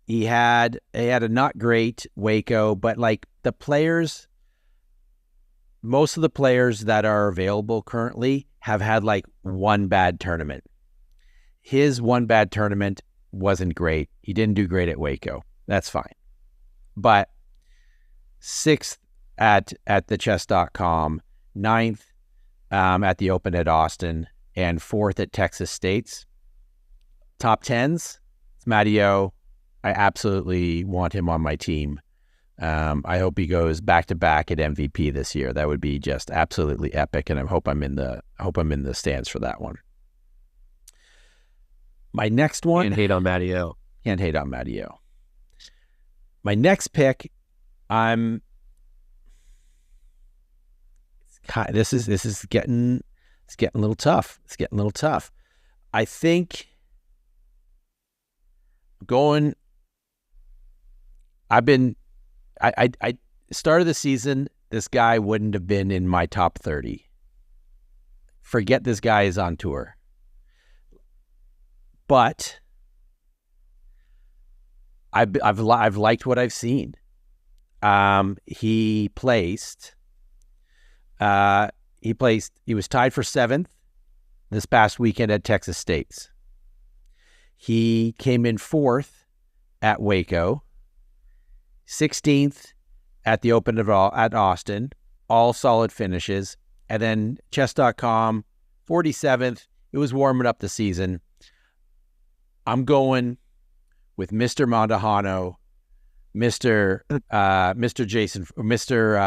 He had a not great Waco, but like the players, most of the players that are available currently have had like one bad tournament. His one bad tournament wasn't great. He didn't do great at Waco. That's fine. But 6th at the chess.com, 9th at the Open at Austin, and 4th at Texas States. Top 10s, it's Matteo. I absolutely want him on my team. I hope he goes back-to-back at MVP this year. That would be just absolutely epic, and I hope I'm in the stands for that one. My next one. Can't hate on Matteo. My next pick, this is getting a little tough. I think I started the season, this guy wouldn't have been in my top 30. Forget this guy is on tour. But I've liked what I've seen. He was tied for 7th this past weekend at Texas State's. He came in 4th at Waco, 16th at the Open at Austin, all solid finishes. And then chess.com, 47th. It was warming up the season. I'm going with Mr. Mondahano, Mr.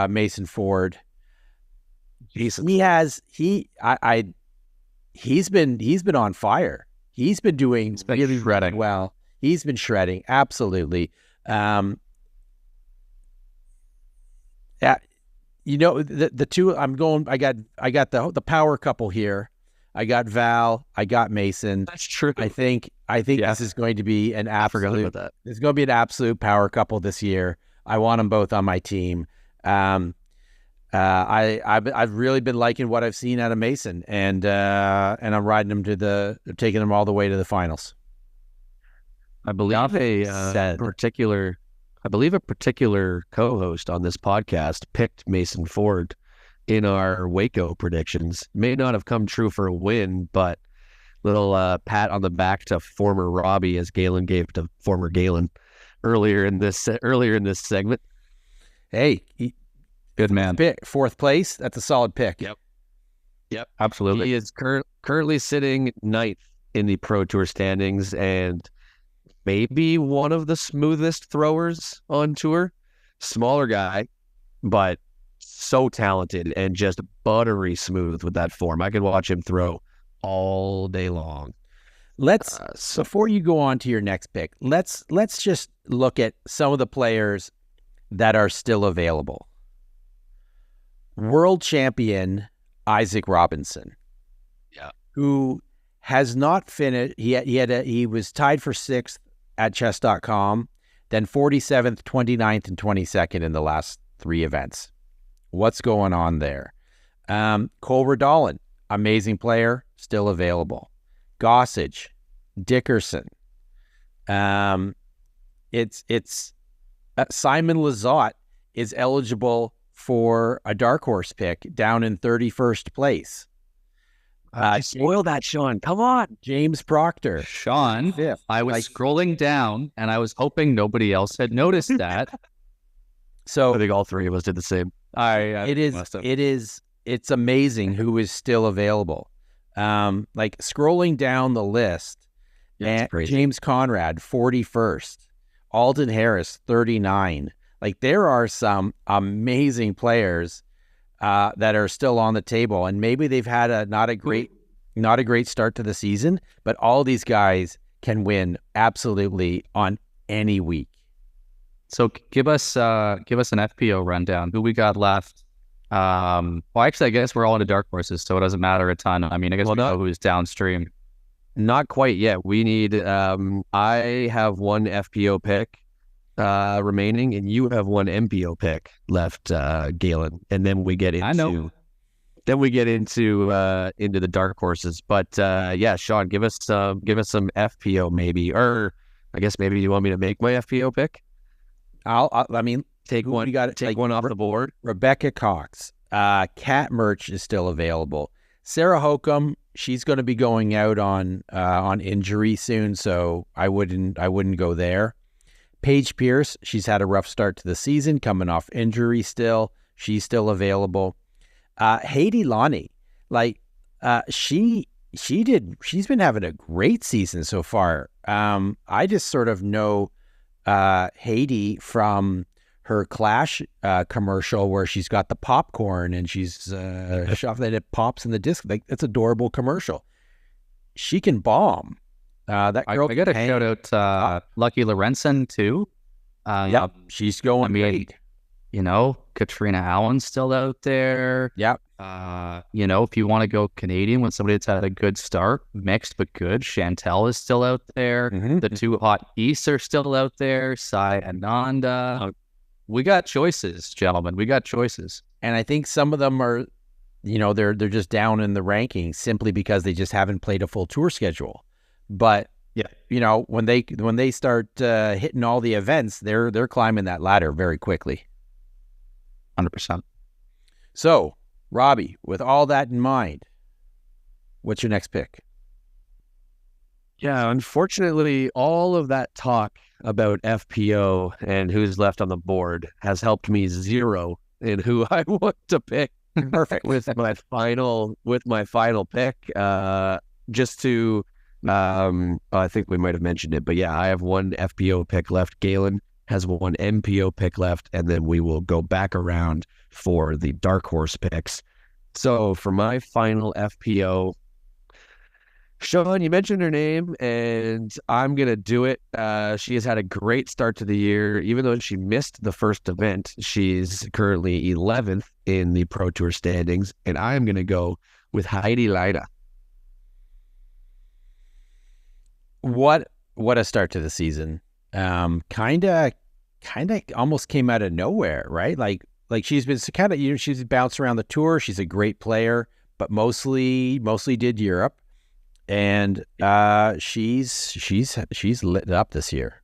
Mason Ford. Jesus. He's been on fire. He's been doing really shredding. Well. He's been shredding, absolutely. The two I'm going. I got the power couple here. I got Val. I got Mason. That's true. I think this is going to be an absolute. I forgot about that. It's going to be an absolute power couple this year. I want them both on my team. I've really been liking what I've seen out of Mason, and I'm riding them taking them all the way to the finals. I believe a particular co-host on this podcast picked Mason Ford in our Waco predictions. May not have come true for a win, but little pat on the back to former Robbie, as Galen gave to former Galen earlier in this segment. Hey, good man. Pick 4th place. That's a solid pick. Yep, absolutely. He is currently sitting 9th in the Pro Tour standings, and maybe one of the smoothest throwers on tour. Smaller guy, but so talented and just buttery smooth with that form. I could watch him throw all day long. Before you go on to your next pick, let's just look at some of the players that are still available. World champion Isaac Robinson, who has not finished. He was tied for 6th at chess.com, then 47th, 29th, and 22nd in the last 3 events. What's going on there? Cole Redolin, amazing player, still available. Gossage, Dickerson. It's Simon Lizotte is eligible for a dark horse pick down in 31st place. Spoil that, Sean. Come on. James Proctor. Sean, I was scrolling down and I was hoping nobody else had noticed that. So I think all three of us did the same. It's amazing who is still available. Like scrolling down the list, James Conrad, 41st, Alden Harris, 39. Like there are some amazing players that are still on the table, and maybe they've had not a great start to the season, but all these guys can win absolutely on any week. So give us an FPO rundown. Who we got left? Well, actually, I guess we're all into dark horses, so it doesn't matter a ton. I mean, I guess we know who's downstream. Not quite yet. We need. I have one FPO pick remaining, and you have one MPO pick left, Galen. And then we get into. I know. Then we get into the dark horses. But yeah, Sean, give us some FPO maybe, or I guess maybe you want me to make my FPO pick. I mean, take one. You got to take one off the board. Rebecca Cox, Cat Merch is still available. Sarah Hokum, she's going to be going out on injury soon, so I wouldn't go there. Paige Pierce, she's had a rough start to the season, coming off injury still. She's still available. Haiti Lonnie, she's been having a great season so far. I just sort of know Haiti from her Clash commercial where she's got the popcorn and she's shoving it, it pops in the disc. Like, it's adorable commercial. She can bomb. That girl. I got to shout out Lucky Lorenzen too. Yep, she's going great. You know, Katrina Allen's still out there. Yep. You know, if you want to go Canadian with somebody that's had a good start, mixed but good, Chantel is still out there. Mm-hmm. The two hot geese are still out there. Sai Ananda. We got choices, gentlemen. We got choices. And I think some of them are, you know, they're just down in the rankings simply because they just haven't played a full tour schedule. But yeah, you know, when they start hitting all the events, they're climbing that ladder very quickly. 100%. So, Robbie, with all that in mind, what's your next pick? Yeah, unfortunately, all of that talk about FPO and who's left on the board has helped me zero in who I want to pick. Perfect. with my final pick. Just to, I think we might have mentioned it, but yeah, I have one FPO pick left. Galen has one MPO pick left, and then we will go back around for the dark horse picks. So for my final FPO, Sean, you mentioned her name, and I'm going to do it. She has had a great start to the year. Even though she missed the first event, she's currently 11th in the Pro Tour standings, and I am going to go with Heidi Leida. What a start to the season. Kind of almost came out of nowhere, right? Like she's been kind of, you know, she's bounced around the tour. She's a great player, but mostly did Europe. And she's lit up this year.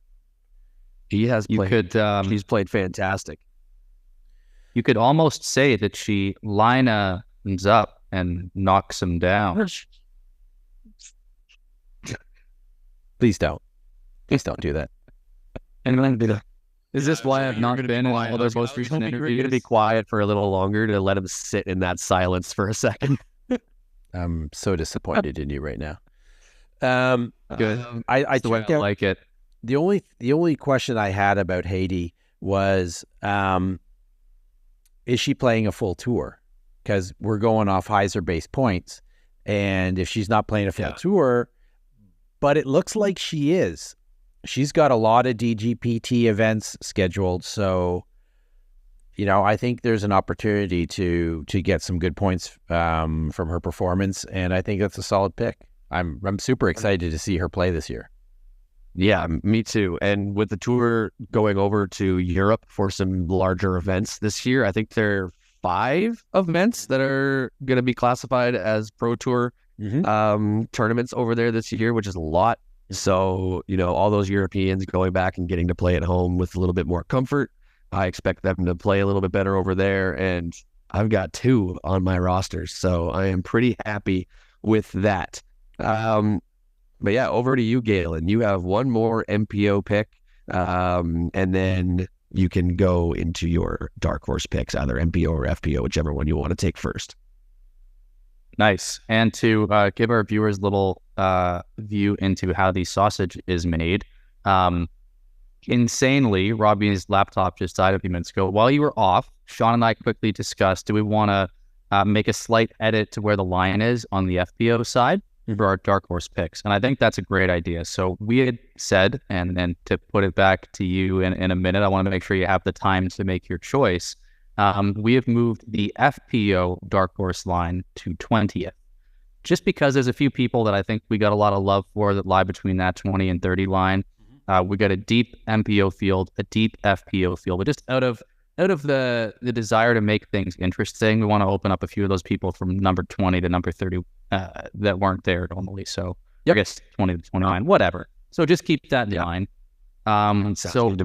She has played. She's played fantastic. You could almost say that she lines up and knocks him down. Please don't do that. And is this why I've not been in all their most recent interviews? You're going to be quiet for a little longer to let him sit in that silence for a second. I'm so disappointed in you right now. Good. I checked out, like it. The only question I had about Haiti was, is she playing a full tour? Because we're going off Heiser-based points, and if she's not playing a full tour, but it looks like she is. She's got a lot of DGPT events scheduled, so you know, I think there's an opportunity to get some good points from her performance, and I think that's a solid pick. I'm super excited to see her play this year. Yeah, me too. And with the tour going over to Europe for some larger events this year, I think they're 5 events that are going to be classified as Pro Tour tournaments over there this year, which is a lot. So, all those Europeans going back and getting to play at home with a little bit more comfort. I expect them to play a little bit better over there. And I've got 2 on my roster. So I am pretty happy with that. But yeah, over to you, Galen. You have one more MPO pick. And then you can go into your dark horse picks, either MPO or FPO, whichever one you want to take first. Nice. And to give our viewers a little view into how the sausage is made, insanely, Robbie's laptop just died a few minutes ago. While you were off, Sean and I quickly discussed, do we want to make a slight edit to where the line is on the FPO side for our dark horse picks? And I think that's a great idea. So we had said, and to put it back to you in a minute, I want to make sure you have the time to make your choice. We have moved the FPO dark horse line to 20th, just because there's a few people that I think we got a lot of love for that lie between that 20 and 30 line. We got a deep MPO field, a deep FPO field, but just out of the desire to make things interesting, we want to open up a few of those people from number 20 to number 30 that weren't there normally. So I guess 20 to 29, whatever. So just keep that in mind. So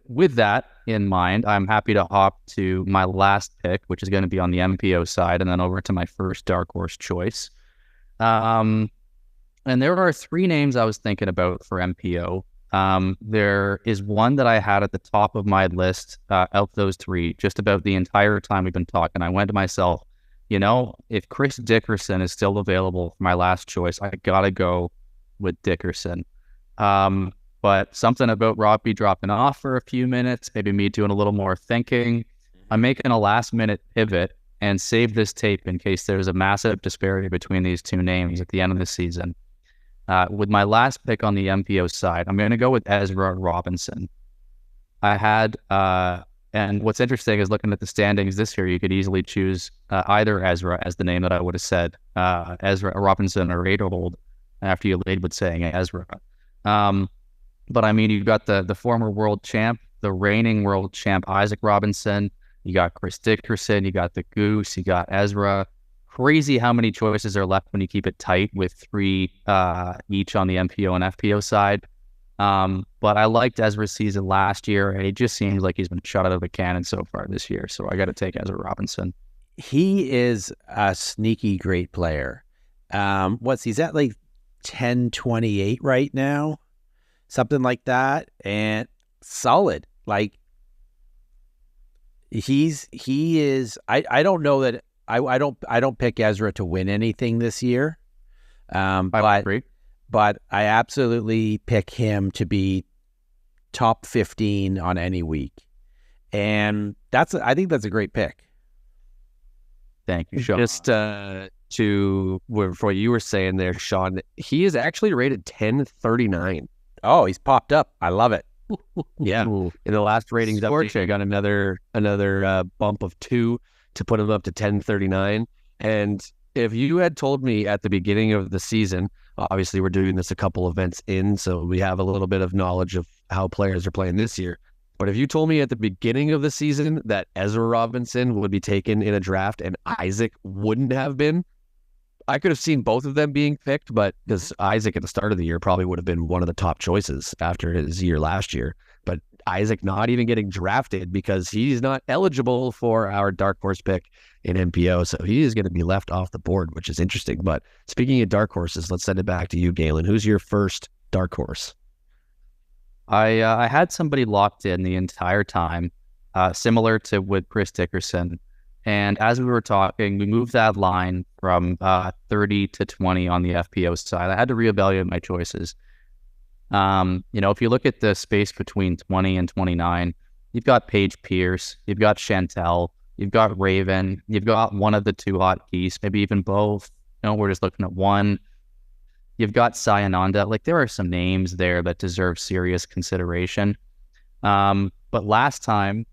with that in mind, I'm happy to hop to my last pick, which is going to be on the MPO side, and then over to my first dark horse choice. And there are 3 names I was thinking about for MPO. There is one that I had at the top of my list out of those 3, just about the entire time we've been talking. I went to myself, if Chris Dickerson is still available for my last choice, I got to go with Dickerson. But something about Robbie dropping off for a few minutes, maybe me doing a little more thinking. I'm making a last minute pivot and save this tape in case there's a massive disparity between these 2 names at the end of the season. With my last pick on the MPO side, I'm going to go with Ezra Robinson. I had, and what's interesting is looking at the standings this year, you could easily choose either Ezra as the name that I would have said, Ezra Robinson or Aderhold, after you lead with saying Ezra. But I mean, you've got the former world champ, the reigning world champ, Isaac Robinson. You got Chris Dickerson. You got the Goose. You got Ezra. Crazy how many choices are left when you keep it tight with 3 each on the MPO and FPO side. But I liked Ezra's season last year, and it just seems like he's been shot out of a cannon so far this year. So I got to take Ezra Robinson. He is a sneaky great player. He's at like 1028 right now? Something like that, and solid. Like he is. I don't know that I don't pick Ezra to win anything this year. I agree. But I absolutely pick him to be top 15 on any week, and I think that's a great pick. Thank you, Sean. Just to for what you were saying there, Sean, he is actually rated 1039. Oh, he's popped up. I love it. Yeah. Ooh. In the last ratings update, I got another bump of 2 to put him up to 1039. And if you had told me at the beginning of the season, obviously we're doing this a couple events in, so we have a little bit of knowledge of how players are playing this year. But if you told me at the beginning of the season that Ezra Robinson would be taken in a draft and Isaac wouldn't have been, I could have seen both of them being picked, but because Isaac at the start of the year probably would have been one of the top choices after his year last year. But Isaac not even getting drafted because he's not eligible for our dark horse pick in MPO. So he is going to be left off the board, which is interesting. But speaking of dark horses, let's send it back to you, Galen. Who's your first dark horse? I had somebody locked in the entire time, similar to with Chris Dickerson. And as we were talking, we moved that line from 30 to 20 on the FPO side. I had to reevaluate my choices. If you look at the space between 20 and 29, you've got Paige Pierce, you've got Chantel, you've got Raven, you've got one of the 2 hot geese, maybe even both. We're just looking at one. You've got Sayananda. Like, there are some names there that deserve serious consideration. But last time,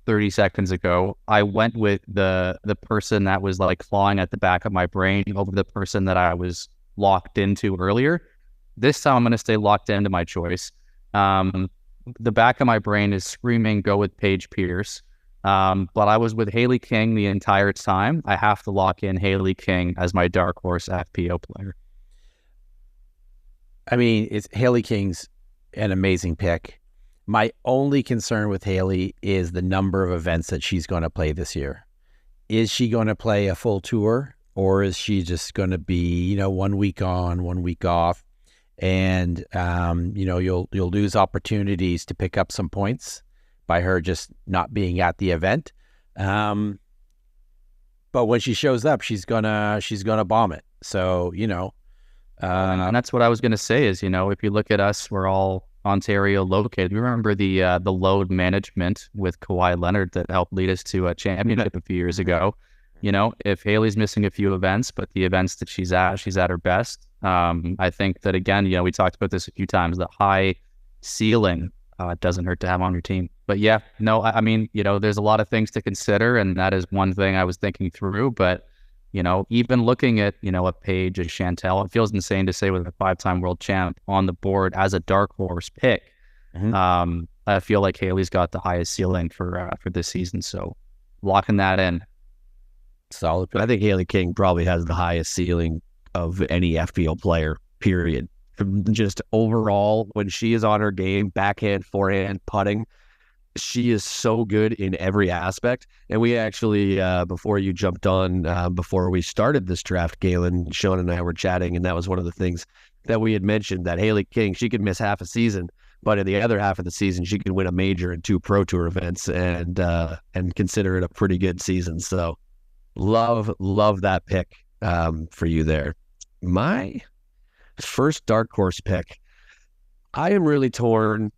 30 seconds ago, I went with the person that was like clawing at the back of my brain over the person that I was locked into earlier. This time I'm going to stay locked into my choice. The back of my brain is screaming, go with Paige Pierce. But I was with Haley King the entire time. I have to lock in Haley King as my dark horse FPO player. I mean, Haley King's an amazing pick. My only concern with Haley is the number of events that she's going to play this year. Is she going to play a full tour, or is she just going to be, 1 week on, 1 week off? And, you'll lose opportunities to pick up some points by her just not being at the event. But when she shows up, she's gonna bomb it. So, and that's what I was going to say is, if you look at us, we're all Ontario located. We remember the load management with Kawhi Leonard that helped lead us to a championship a few years ago. If Haley's missing a few events, but the events that she's at her best. I think that, again, we talked about this a few times, the high ceiling doesn't hurt to have on your team. But yeah, no, I mean, there's a lot of things to consider, and that is one thing I was thinking through. But, even looking at, a Paige, a Chantel, it feels insane to say with a 5-time world champ on the board as a dark horse pick. Mm-hmm. I feel like Haley's got the highest ceiling for this season. So locking that in. Solid. But I think Haley King probably has the highest ceiling of any FPO player, period. Just overall, when she is on her game, backhand, forehand, putting, she is so good in every aspect. And we actually, before you jumped on, before we started this draft, Galen, Sean and I were chatting, and that was one of the things that we had mentioned, that Haley King, she could miss half a season, but in the other half of the season, she could win a major and 2 Pro Tour events and consider it a pretty good season. So love that pick for you there. My first dark horse pick, I am really torn.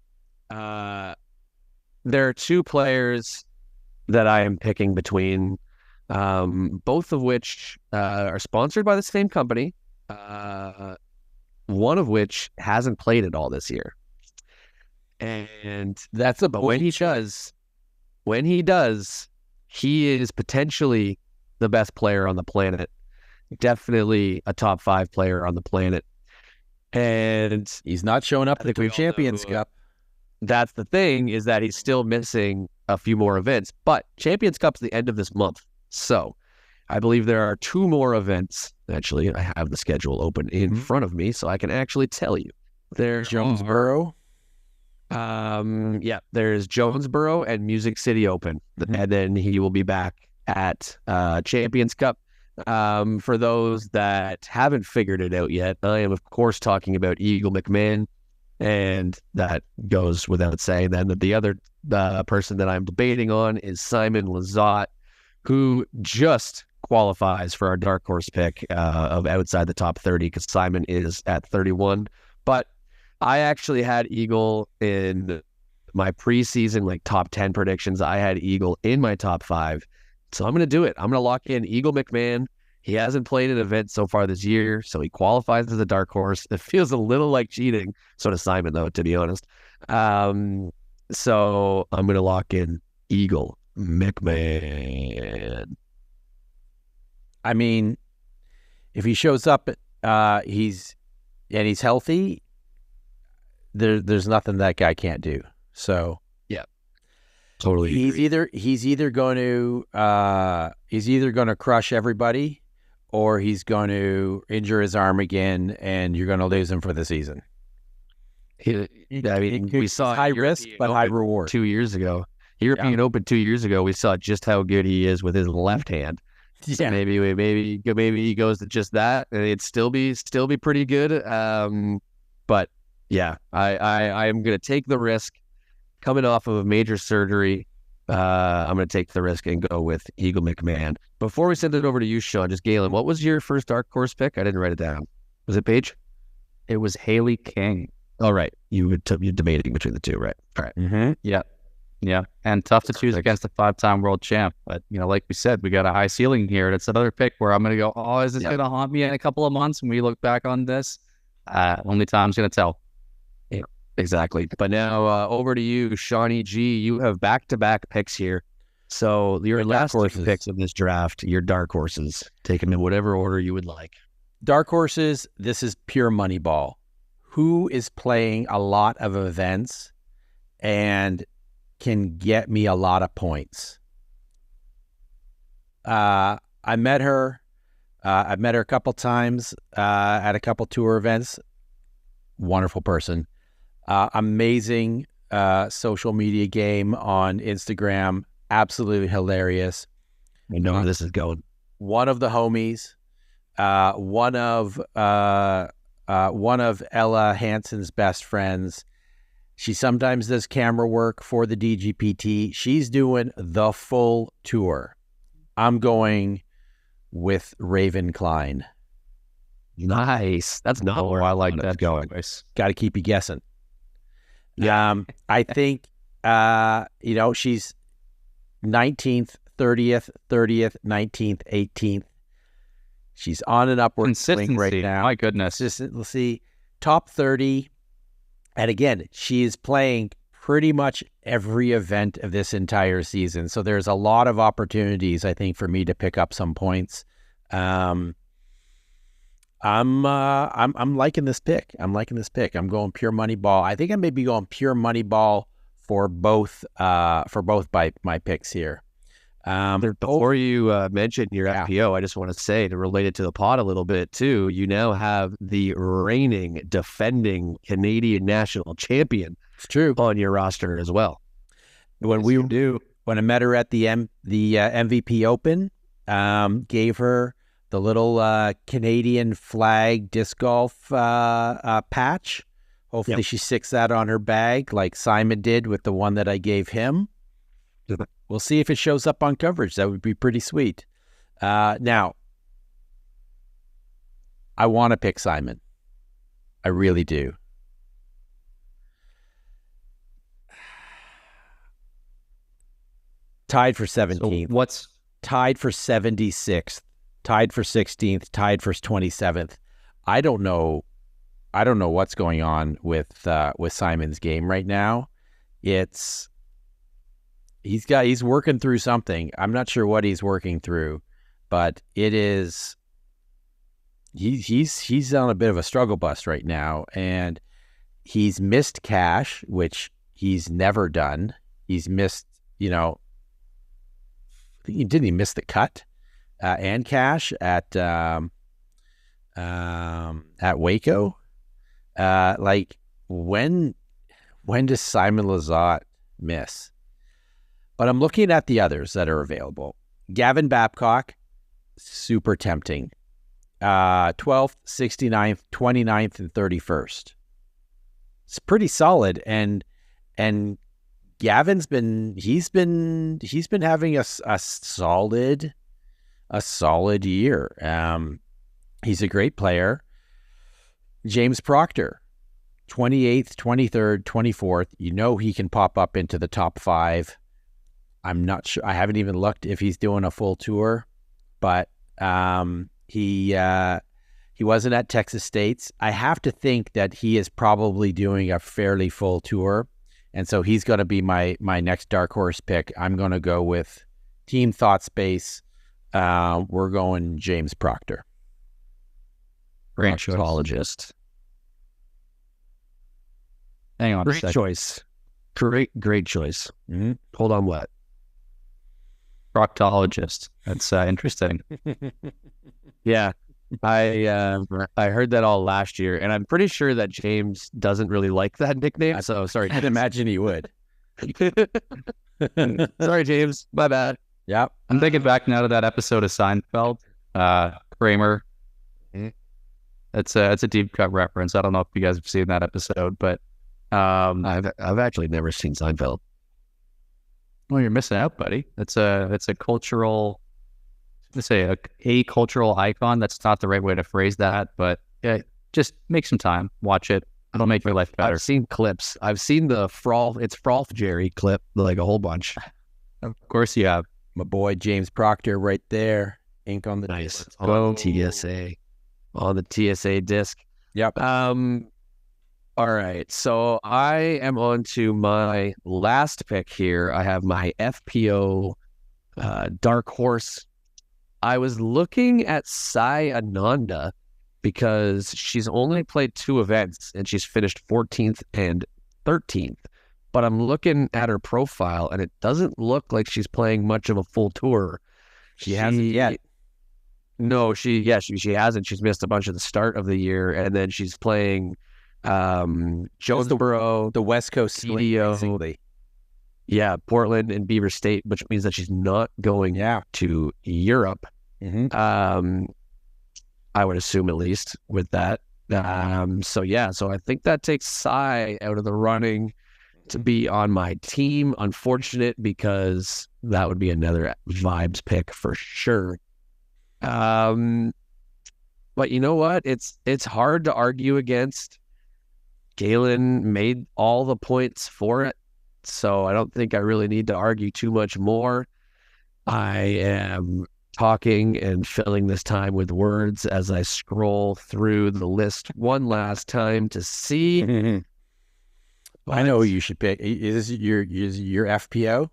There are 2 players that I am picking between, both of which are sponsored by the same company, one of which hasn't played at all this year. And that's but when he does, he is potentially the best player on the planet. Definitely a top 5 player on the planet. And he's not showing up at the Champions Cup. That's the thing, is that he's still missing a few more events, but Champions Cup's the end of this month. So I believe there are 2 more events. Actually, I have the schedule open in front of me, so I can actually tell you. There's Jonesboro. There's Jonesboro and Music City Open. And then he will be back at Champions Cup. For those that haven't figured it out yet, I am, of course, talking about Eagle McMahon. And that goes without saying. Then the other person that I'm debating on is Simon Lizotte, who just qualifies for our dark horse pick of outside the top 30, because Simon is at 31. But I actually had Eagle in my preseason, top 10 predictions. I had Eagle in my top 5. So I'm going to do it. I'm going to lock in Eagle McMahon. He hasn't played an event so far this year, so he qualifies as a dark horse. It feels a little like cheating. So does Simon, though, to be honest. So I'm going to lock in Eagle McMahon. I mean, if he shows up, he's healthy, there's nothing that guy can't do. So yeah, totally. He's either going to crush everybody, or he's going to injure his arm again, and you're going to lose him for the season. We saw high risk but high reward 2 years ago. European Open 2 years ago, we saw just how good he is with his left hand. Yeah. So maybe he goes to just that, and it'd still be pretty good. But yeah, I am going to take the risk. Coming off of a major surgery, I'm going to take the risk and go with Eagle McMahon. Before we send it over to you, Sean, just Galen, what was your first dark horse pick? I didn't write it down. Was it Paige? It was Haley King. All right. You're debating between the 2, right? All right. Mm-hmm. Yeah. And tough to choose against a 5-time world champ. But, like we said, we got a high ceiling here. And it's another pick where I'm going to go, is this going to haunt me in a couple of months when we look back on this? Only time's going to tell. Yeah, exactly. But now over to you, Shawnee G. You have back-to-back picks here. So your last 2 picks of this draft, your dark horses. Take them in whatever order you would like. Dark horses, this is pure money ball. Who is playing a lot of events and can get me a lot of points? I met her. I've met her a couple times at a couple tour events. Wonderful person. Amazing social media game on Instagram. Absolutely hilarious. I know where this is going. One of the homies. One of Ella Hansen's best friends. She sometimes does camera work for the DGPT. She's doing the full tour. I'm going with Raven Klein. Nice. That's not where I like that's that going. choice. Got to keep you guessing. Yeah. I think, she's 19th, 30th, 19th, 18th. She's on an upward swing right now. My goodness. Let's see, top 30. And again, she is playing pretty much every event of this entire season. So there's a lot of opportunities, I think, for me to pick up some points. I'm liking this pick. I'm I'm going pure money ball. I think I may be going pure money ball for both by my picks here. Before you mention your FPO, I just want to say, to relate it to the pod a little bit too, you now have the reigning, defending Canadian national champion. It's true. On your roster as well. When I met her at the MVP Open, gave her the little Canadian flag disc golf patch. Hopefully she sticks that on her bag like Simon did with the one that I gave him. We'll see if it shows up on coverage. That would be pretty sweet. Now, I want to pick Simon. I really do. Tied for 17th. So what's tied for 76th? Tied for 16th. Tied for 27th. I don't know what's going on with Simon's game right now. He's working through something. I'm not sure what he's working through, but it is he's on a bit of a struggle bus right now, and he's missed cash, which he's never done. He's missed, didn't he miss the cut and cash at Waco? Like when does Simon Lizotte miss? But I'm looking at the others that are available. Gavin Babcock, super tempting. 12th, 69th, 29th, and 31st. It's pretty solid, and Gavin's been having a solid year. He's a great player. James Proctor, 28th, 23rd, 24th. He can pop up into the top 5. I'm not sure. I haven't even looked if he's doing a full tour, but he wasn't at Texas State's. I have to think that he is probably doing a fairly full tour, and so he's going to be my next dark horse pick. I'm going to go with Team Thought Space. We're going James Proctor. great Proctologist. Hang on. Great choice. Great choice. Mm-hmm. Hold on, what? Proctologist. That's interesting. Yeah, I heard that all last year, and I'm pretty sure that James doesn't really like that nickname. So sorry, I'd imagine he would. Sorry, James. My bad. Yep. I'm thinking back now to that episode of Seinfeld. Kramer. It's a deep cut reference. I don't know if you guys have seen that episode, but I've actually never seen Seinfeld. well, you're missing out, buddy. It's a cultural, let's say a cultural icon. That's not the right way to phrase that, but yeah, just make some time, watch it. It'll make your life better. I've seen clips. I've seen the Frolf Jerry clip, like a whole bunch. Of course you have. My boy James Proctor right there. Ink on the Nice. door. On TSA. On the TSA disc. Yep. All right. So I am on to my last pick here. I have my FPO dark horse. I was looking at Sai Ananda because she's only played 2 events and she's finished 14th and 13th. But I'm looking at her profile and it doesn't look like she's playing much of a full tour. She hasn't yet. No, she hasn't. She's missed a bunch of the start of the year, and then she's playing Jonesboro, the West Coast swing, basically. Yeah, Portland and Beaver State, which means that she's not going to Europe. Mm-hmm. I would assume, at least with that. So I think that takes Sai out of the running to be on my team. Unfortunate, because that would be another vibes pick for sure. But you know what? It's hard to argue against. Galen made all the points for it, so I don't think I really need to argue too much more. I am talking and filling this time with words as I scroll through the list one last time to see. I know who you should pick. Is this your FPO?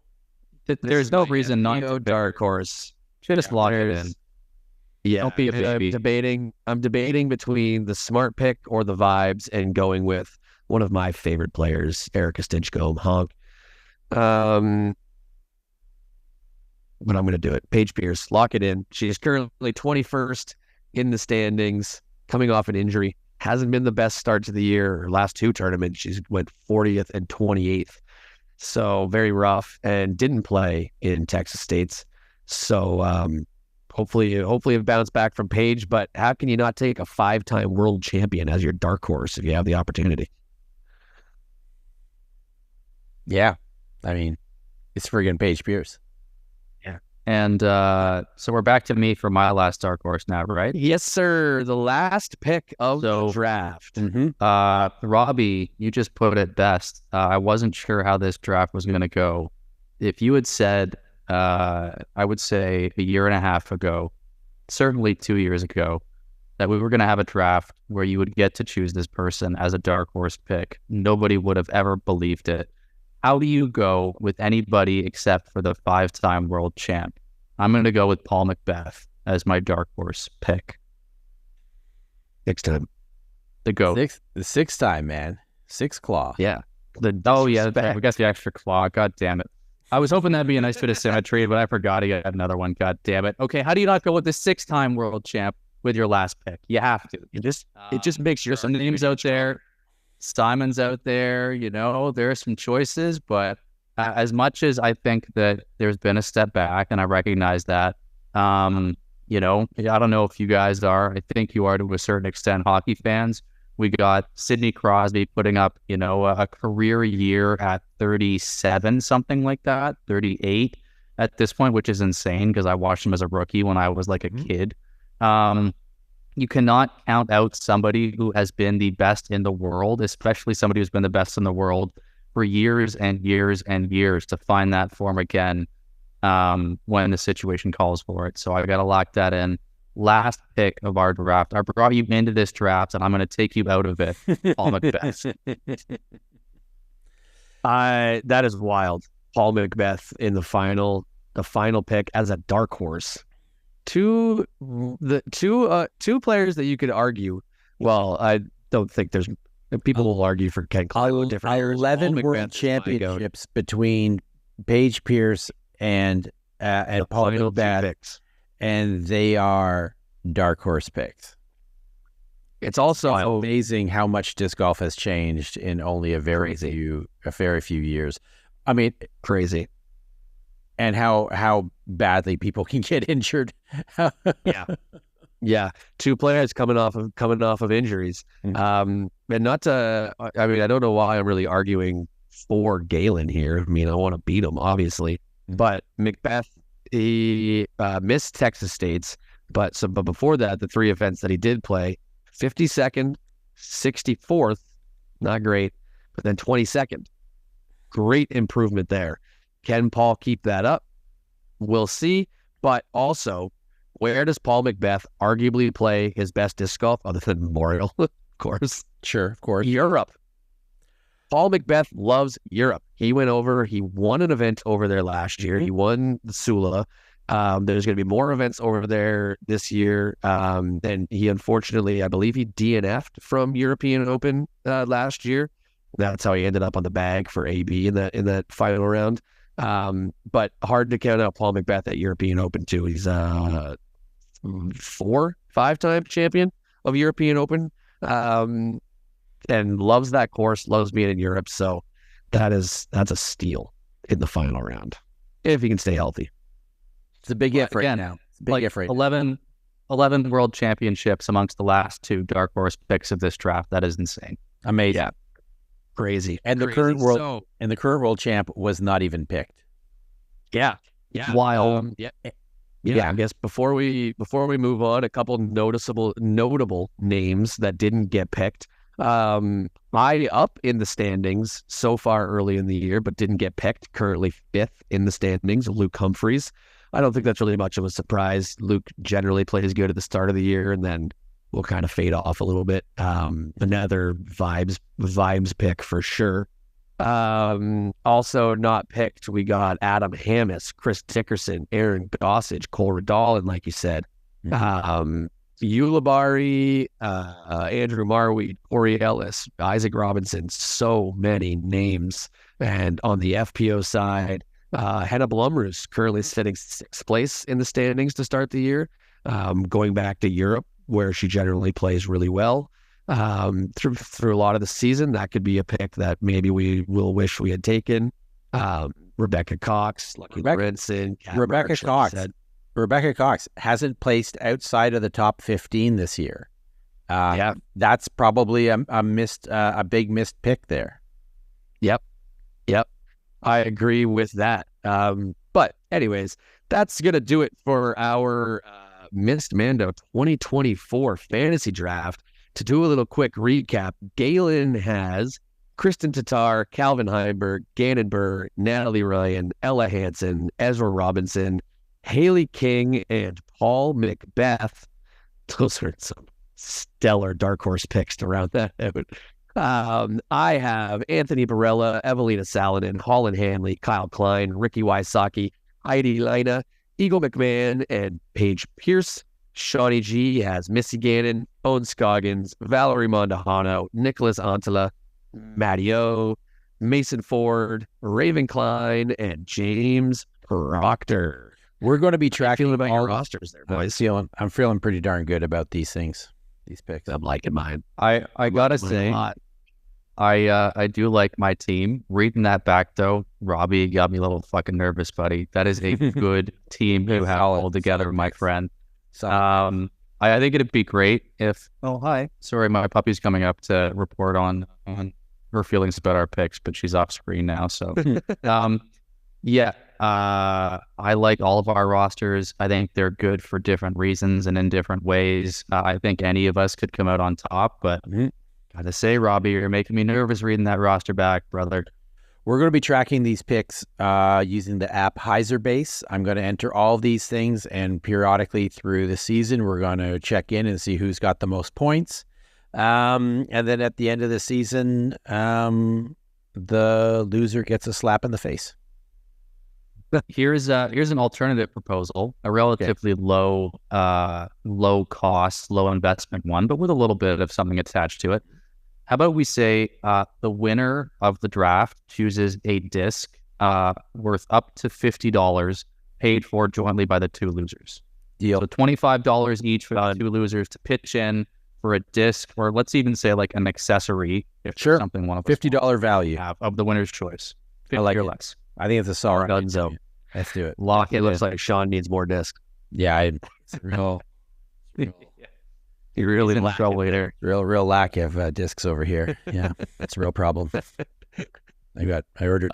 There's no reason not to. Dark horse. Just lock it in. Yeah, don't be a baby. I'm debating between the smart pick or the vibes, and going with one of my favorite players, Erica Stinchcomb, honk. But I'm going to do it. Paige Pierce, lock it in. She is currently 21st in the standings, coming off an injury. Hasn't been the best start to the year. Her last two tournaments, she's went 40th and 28th. So very rough, and didn't play in Texas States. So hopefully it bounced back from Paige. But how can you not take a 5-time world champion as your dark horse if you have the opportunity? Yeah. I mean, it's friggin' Paige Pierce. And so we're back to me for my last dark horse now, right? Yes, sir. The last pick of the draft. Mm-hmm. Robbie, you just put it best. I wasn't sure how this draft was going to go. If you had said, I would say a year and a half ago, certainly 2 years ago, that we were going to have a draft where you would get to choose this person as a dark horse pick, nobody would have ever believed it. How do you go with anybody except for the 5-time world champ? I'm going to go with Paul McBeth as my dark horse pick. Next time. The GOAT. The 6th time, man. 6 claw. Yeah. We got the extra claw. God damn it. I was hoping that'd be a nice bit of symmetry, but I forgot he had another one. God damn it. Okay, how do you not go with the 6-time world champ with your last pick? You have to. It just makes your some names out there. Simon's out there, there are some choices, but as much as I think that there's been a step back, and I recognize that, I don't know if you guys are. I think you are to a certain extent hockey fans. We got Sidney Crosby putting up, a career year at 37, something like that, 38 at this point, which is insane because I watched him as a rookie when I was like a kid. You cannot count out somebody who has been the best in the world, especially somebody who's been the best in the world for years and years and years, to find that form again when the situation calls for it. So I got to lock that in. Last pick of our draft. I brought you into this draft, and I'm going to take you out of it, Paul McBeth. That is wild. Paul McBeth in the final pick as a dark horse. Two players that you could argue. Well, I don't think there's people will argue for Ken Clyde. 11 world championships between Paige Pierce and Paul McBeth, and they are dark horse picks. It's also amazing how much disc golf has changed in only a very few years. I mean, crazy. And how badly people can get injured. Yeah. Two players coming off of injuries. And not to, I mean, I don't know why I'm really arguing for Galen here. I mean, I want to beat him, obviously. But McBeth, he missed Texas States. But before that, the 3 events that he did play, 52nd, 64th, not great, but then 22nd. Great improvement there. Can Paul keep that up? We'll see. But also, where does Paul McBeth arguably play his best disc golf other than Memorial? Of course. Sure, of course. Europe. Paul McBeth loves Europe. He went over, he won an event over there last year. He won the Sula. There's going to be more events over there this year. And he unfortunately, I believe he DNF'd from European Open last year. That's how he ended up on the bag for AB in that final round. But hard to count out Paul McBeth at European Open too. He's 5-time champion of European Open, and loves that course, loves being in Europe. So that's a steal in the final round if he can stay healthy. It's a big if right now. It's a big if right 11 world championships amongst the last 2 dark horse picks of this draft. That is insane. Amazing. Yeah. Crazy. And the current world champ was not even picked. Yeah. Wild. I guess before we move on, a couple notable names that didn't get picked. I up in the standings so far early in the year, but didn't get picked. Currently 5th in the standings, Luke Humphreys. I don't think that's really much of a surprise. Luke generally plays good at the start of the year, and then will kind of fade off a little bit. Another vibes pick for sure. Also not picked, we got Adam Hammis, Chris Dickerson, Aaron Gossage, Cole Redall, and like you said, Ulibarri, Andrew Marweed, Corey Ellis, Isaac Robinson, so many names. And on the FPO side, Henna Blumroos currently sitting 6th place in the standings to start the year, going back to Europe where she generally plays really well. Through a lot of the season, that could be a pick that maybe we will wish we had taken. Rebecca Cox, Lucky Lorenzen, Rebecca Cox hasn't placed outside of the top 15 this year. That's probably a big missed pick there. Yep. I agree with that. But anyways, that's going to do it for our Missed Mando 2024 fantasy draft. To do a little quick recap, Galen has Kristen Tatar, Calvin Heimberg, Gannon Burr, Natalie Ryan, Ella Hansen, Ezra Robinson, Haley King, and Paul McBeth. Those are some stellar dark horse picks to round that out. I have Anthony Barella, Evelina Saladin, Holland Hanley, Kyle Klein, Ricky Wysocki, Heidi Lina, Eagle McMahon, and Paige Pierce. Shawnee G has Missy Gannon, Owen Scoggins, Valerie Mondahano, Nicholas Antela, Matty O, Mason Ford, Raven Klein, and James Proctor. We're going to be tracking feeling about your rosters there, boys. I'm feeling pretty darn good about these things, these picks. I'm liking mine. I gotta say, I do like my team. Reading that back though, Robbie got me a little fucking nervous, buddy. That is a good team to have all together, my friend. I think it'd be great if. Oh, hi. Sorry, my puppy's coming up to report on her feelings about our picks, but she's off screen now. So, I like all of our rosters. I think they're good for different reasons and in different ways. I think any of us could come out on top, but gotta say, Robbie, you're making me nervous reading that roster back, brother. We're going to be tracking these picks using the app Hyzerbase. I'm going to enter all of these things, and periodically through the season, we're going to check in and see who's got the most points. And then at the end of the season, the loser gets a slap in the face. Here's an alternative proposal, a relatively low cost, low investment one, but with a little bit of something attached to it. How about we say the winner of the draft chooses a disc worth up to $50 paid for jointly by the 2 losers. Deal. So $25 each for the 2 losers to pitch in for a disc, or let's even say like an accessory, if sure, something one of $50 value of the winner's choice. 50 I like or it. less. I think it's a solid Dunzo. Let's do it. Lock it. Looks like Sean needs more discs. Yeah, it's real. You're really in trouble there. Real lack of discs over here. Yeah, it's a real problem. I ordered.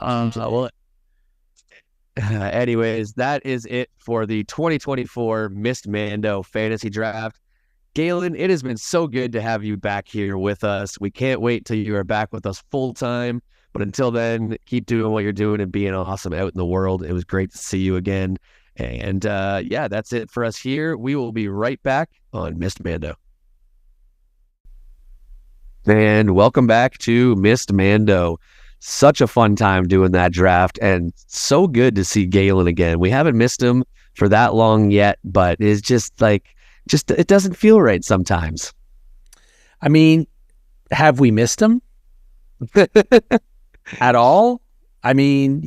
Anyways, that is it for the 2024 Missed Mando Fantasy Draft. Galen, it has been so good to have you back here with us. We can't wait till you are back with us full time. But until then, keep doing what you're doing and being awesome out in the world. It was great to see you again. And that's it for us here. We will be right back on Missed Mando. And welcome back to Missed Mando. Such a fun time doing that draft, and so good to see Galen again. We haven't missed him for that long yet, but it's just it doesn't feel right sometimes. I mean, have we missed him at all? I mean,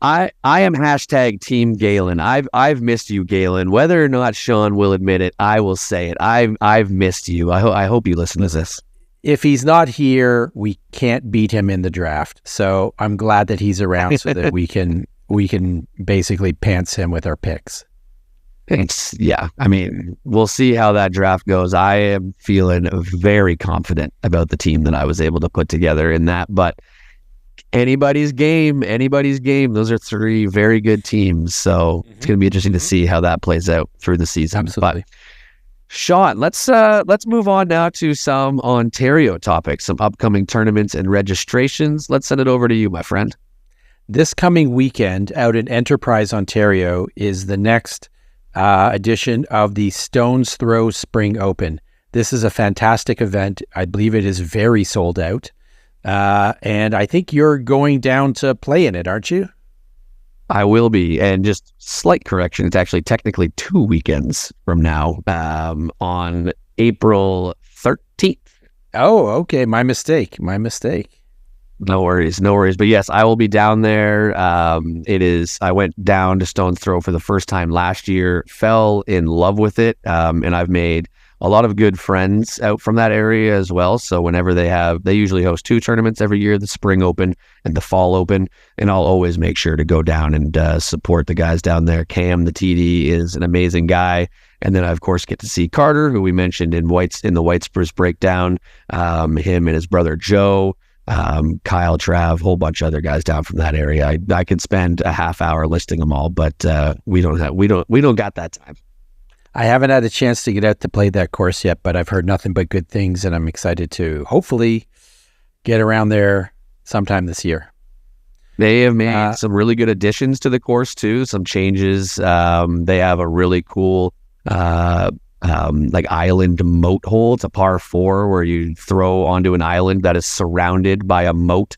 I am hashtag Team Galen. I've missed you, Galen. Whether or not Sean will admit it, I will say it. I've missed you. I hope you listen to this. If he's not here, we can't beat him in the draft. So I'm glad that he's around so that we can basically pants him with our picks. I mean, we'll see how that draft goes. I am feeling very confident about the team that I was able to put together in that, but anybody's game. Those are three very good teams. So it's going to be interesting to see how that plays out through the season. Absolutely. But Sean, let's move on now to some Ontario topics, some upcoming tournaments and registrations. Let's send it over to you, my friend. This coming weekend out in Enterprise, Ontario is the next edition of the Stones Throw Spring Open. This is a fantastic event. I believe it is very sold out. And I think you're going down to play in it, aren't you? I will be. And just slight correction, it's actually technically 2 weekends from now, on April 13th. Oh, okay. My mistake. No worries. But yes, I will be down there. I went down to Stones Throw for the first time last year, fell in love with it. And I've made a lot of good friends out from that area as well. So whenever they usually host 2 tournaments every year, the Spring Open and the Fall Open. And I'll always make sure to go down and support the guys down there. Cam, the TD, is an amazing guy. And then I, of course, get to see Carter, who we mentioned in the White Spruce breakdown, him and his brother Joe, Kyle, Trav, whole bunch of other guys down from that area. I could spend a half hour listing them all, but we don't got that time. I haven't had a chance to get out to play that course yet, but I've heard nothing but good things, and I'm excited to hopefully get around there sometime this year. They have made some really good additions to the course too, some changes. They have a really cool island moat hole. It's a par 4 where you throw onto an island that is surrounded by a moat.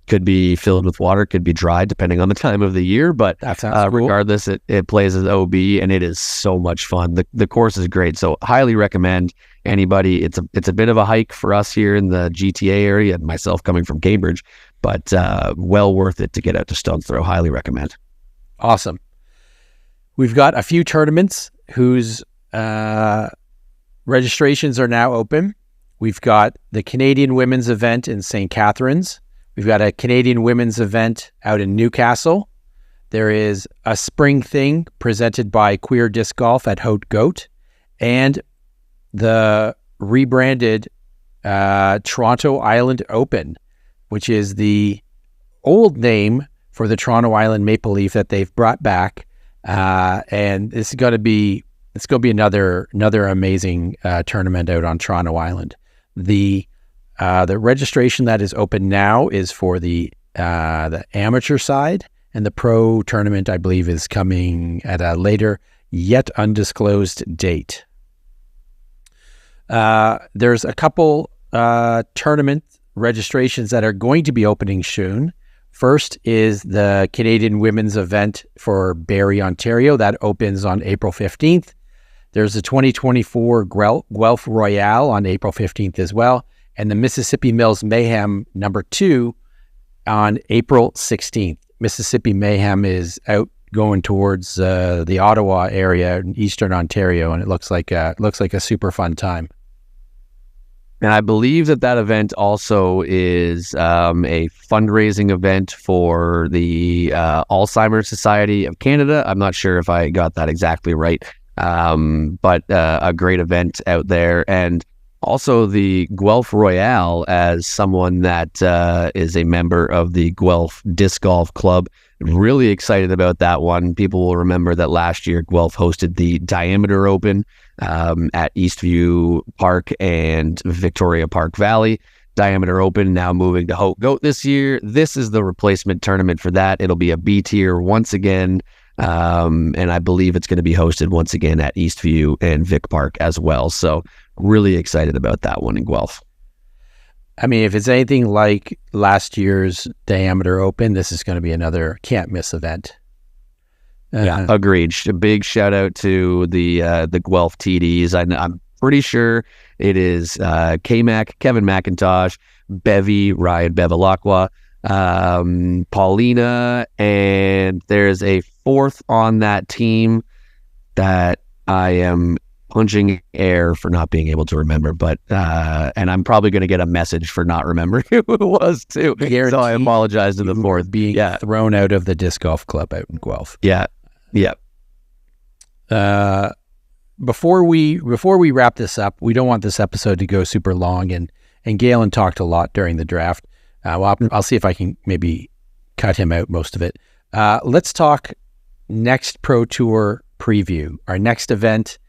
Could be filled with water, could be dry, depending on the time of the year. But that sounds cool. Regardless, it plays as OB, and it is so much fun. The course is great, so highly recommend anybody. It's a bit of a hike for us here in the GTA area, and myself coming from Cambridge, but well worth it to get out to Stones Throw. Highly recommend. Awesome. We've got a few tournaments whose registrations are now open. We've got the Canadian Women's event in St. Catharines. We've got a Canadian Women's event out in Newcastle. There is a spring thing presented by Queer Disc Golf at Haute Goat, and the rebranded Toronto Island Open, which is the old name for the Toronto Island Maple Leaf that they've brought back. And this is going to be another amazing tournament out on Toronto Island. The registration that is open now is for the amateur side, and the pro tournament, I believe, is coming at a later, yet undisclosed date. There's a couple tournament registrations that are going to be opening soon. First is the Canadian Women's event for Barrie, Ontario. That opens on April 15th. There's the 2024 Guelph Royale on April 15th as well, and the Mississippi Mills Mayhem #2 on April 16th. Mississippi Mayhem is out going towards the Ottawa area in Eastern Ontario, and it looks like a super fun time. And I believe that event also is a fundraising event for the Alzheimer's Society of Canada. I'm not sure if I got that exactly right. But a great event out there. And also the Guelph Royale, as someone that is a member of the Guelph Disc Golf Club, really excited about that one. People will remember that last year Guelph hosted the Diameter Open at Eastview Park and Victoria Park Valley. Diameter Open now moving to Haute Goat this year. This is the replacement tournament for that. It'll be a B tier once again. And I believe it's going to be hosted once again at Eastview and Vic Park as well. So really excited about that one in Guelph. I mean, if it's anything like last year's Diameter Open, this is going to be another can't miss event. Yeah, agreed. A big shout out to the Guelph TDs. I'm pretty sure it is K-Mac, Kevin McIntosh, Bevy, Ryan Bevilacqua, Paulina, and there's a fourth on that team that I am punching air for not being able to remember, but and I'm probably going to get a message for not remembering who it was too. So I apologize to the fourth being thrown out of the disc golf club out in Guelph. Yeah. Before we wrap this up, we don't want this episode to go super long, and Galen talked a lot during the draft. I'll see if I can maybe cut him out most of it. Let's talk next Pro Tour preview. Our next event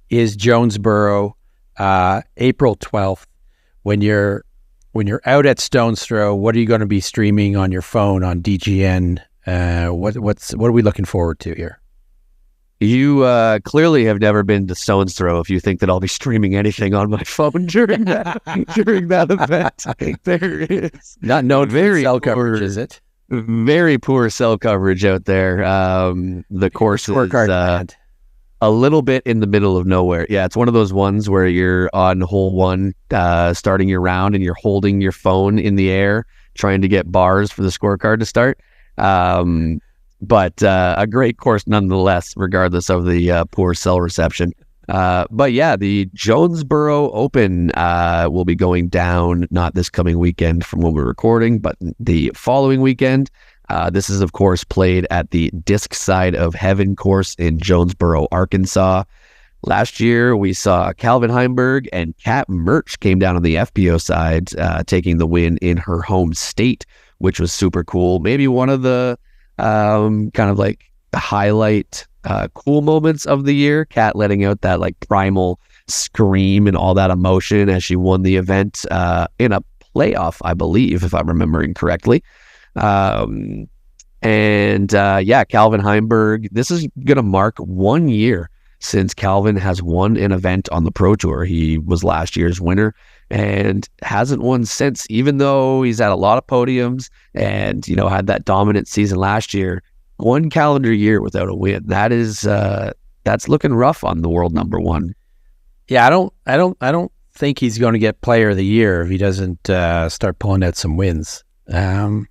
is Jonesboro, April 12th. When you're out at Stone's Throw, what are you going to be streaming on your phone on DGN? What are we looking forward to here? You clearly have never been to Stone's Throw if you think that I'll be streaming anything on my phone during that event. There is not known very cell coverage, is it? Very poor cell coverage out there. The course is a little bit in the middle of nowhere. Yeah, it's one of those ones where you're on hole one, starting your round, and you're holding your phone in the air, trying to get bars for the scorecard to start. But a great course nonetheless, regardless of the poor cell reception. But yeah, the Jonesboro Open will be going down, not this coming weekend from when we're recording, but the following weekend. This is, of course, played at the Disc Side of Heaven course in Jonesboro, Arkansas. Last year, we saw Calvin Heimberg and Kat Murch came down on the FPO side, taking the win in her home state, which was super cool. Maybe one of the kind of like the highlight cool moments of the year. Kat letting out that like primal scream and all that emotion as she won the event in a playoff, I believe, if I'm remembering correctly. Calvin Heimberg, this is going to mark 1 year since Calvin has won an event on the Pro Tour. He was last year's winner and hasn't won since, even though he's had a lot of podiums and, had that dominant season last year. 1 calendar year without a win. That is, that's looking rough on the world number one. Yeah, I don't think he's going to get Player of the Year if he doesn't start pulling out some wins. You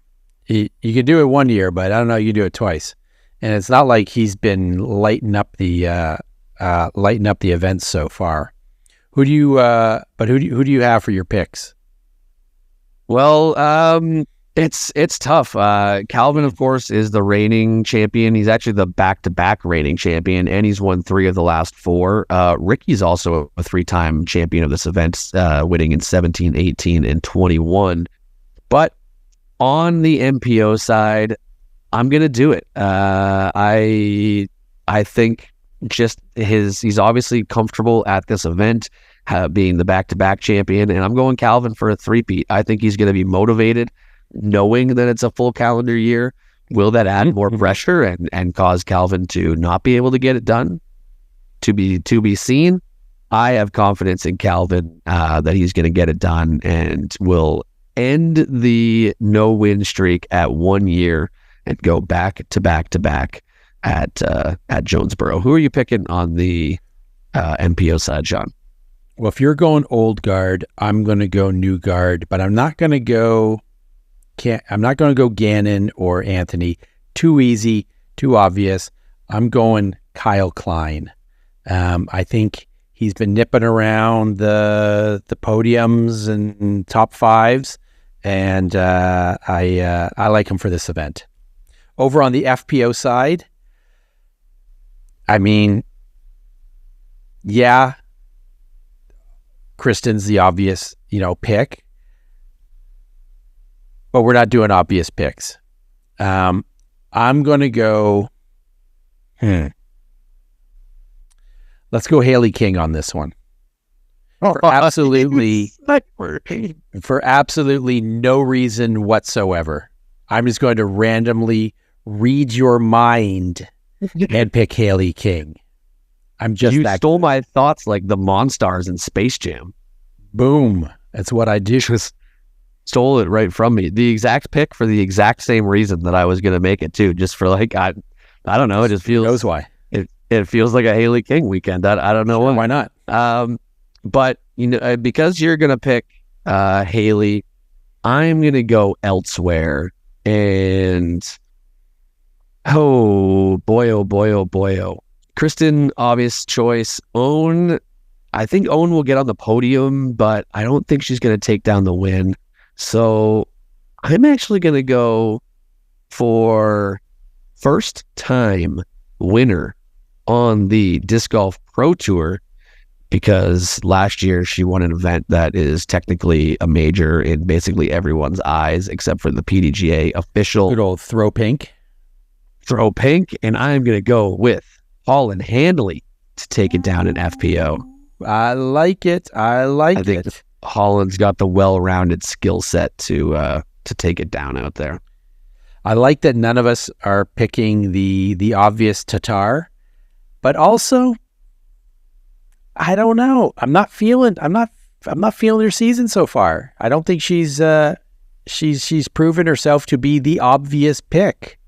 can do it 1 year, but I don't know, you do it twice. And it's not like he's been lighting up the events so far. Who do you have for your picks? Well, it's tough. Calvin, of course, is the reigning champion. He's actually the back-to-back reigning champion, and he's won 3 of the last 4. Ricky's also a 3-time champion of this event, winning in 17, 18, and 21. But on the MPO side, I'm gonna do it. I think just he's obviously comfortable at this event, being the back-to-back champion, and I'm going Calvin for a 3-peat. I think he's going to be motivated, knowing that it's a full calendar year. Will that add more pressure and cause Calvin to not be able to get it done? To be seen. I have confidence in Calvin that he's going to get it done and will end the no-win streak at 1 year and go back to back at Jonesboro. Who are you picking on the MPO side, Sean? Well, if you're going old guard, I'm going to go new guard, but I'm not going to go Gannon or Anthony. Too easy, too obvious. I'm going Kyle Klein. I think he's been nipping around the podiums and top 5s, and I like him for this event. Over on the FPO side, I mean, yeah, Kristen's the obvious, pick, but we're not doing obvious picks. I'm going to go, let's go Haley King on this one. For absolutely no reason whatsoever. I'm just going to randomly read your mind and pick Haley King. You stole my thoughts like the Monstars in Space Jam. Boom. That's what I do. Just stole it right from me. The exact pick for the exact same reason that I was going to make it too. Just for like, I don't know. It just feels... knows why. It feels like a Haley King weekend. I don't know why not. But, because you're going to pick Haley, I'm going to go elsewhere And oh boy. Kristen, obvious choice. I think Owen will get on the podium, but I don't think she's going to take down the win. So I'm actually going to go for first time winner on the Disc Golf Pro Tour, because last year she won an event that is technically a major in basically everyone's eyes except for the PDGA official. Good old Throw Pink. And I'm going to go with Holland Handley to take it down in FPO. I like it. I think Holland's got the well-rounded skill set to take it down out there. I like that none of us are picking the obvious Tatar, but also I don't know. I'm not feeling her season so far. I don't think she's proven herself to be the obvious pick.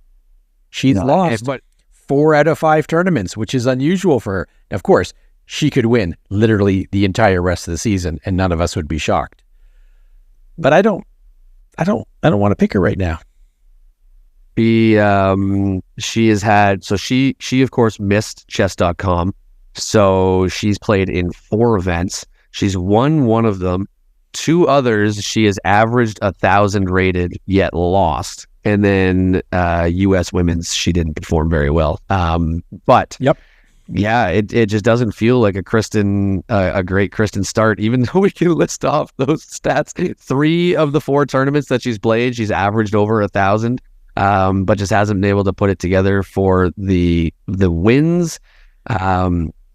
She's lost 4 out of 5 tournaments, which is unusual for her. Of course, she could win literally the entire rest of the season and none of us would be shocked. But I don't want to pick her right now. She has had, so she of course missed chess.com. So she's played in 4 events. She's won 1 of them. 2 others, she has averaged 1,000 rated, yet lost. And then U.S. Women's, she didn't perform very well. But yeah, it just doesn't feel like a great Kristen start, even though we can list off those stats. 3 of the 4 tournaments that she's played, she's averaged over 1,000, but just hasn't been able to put it together for the wins.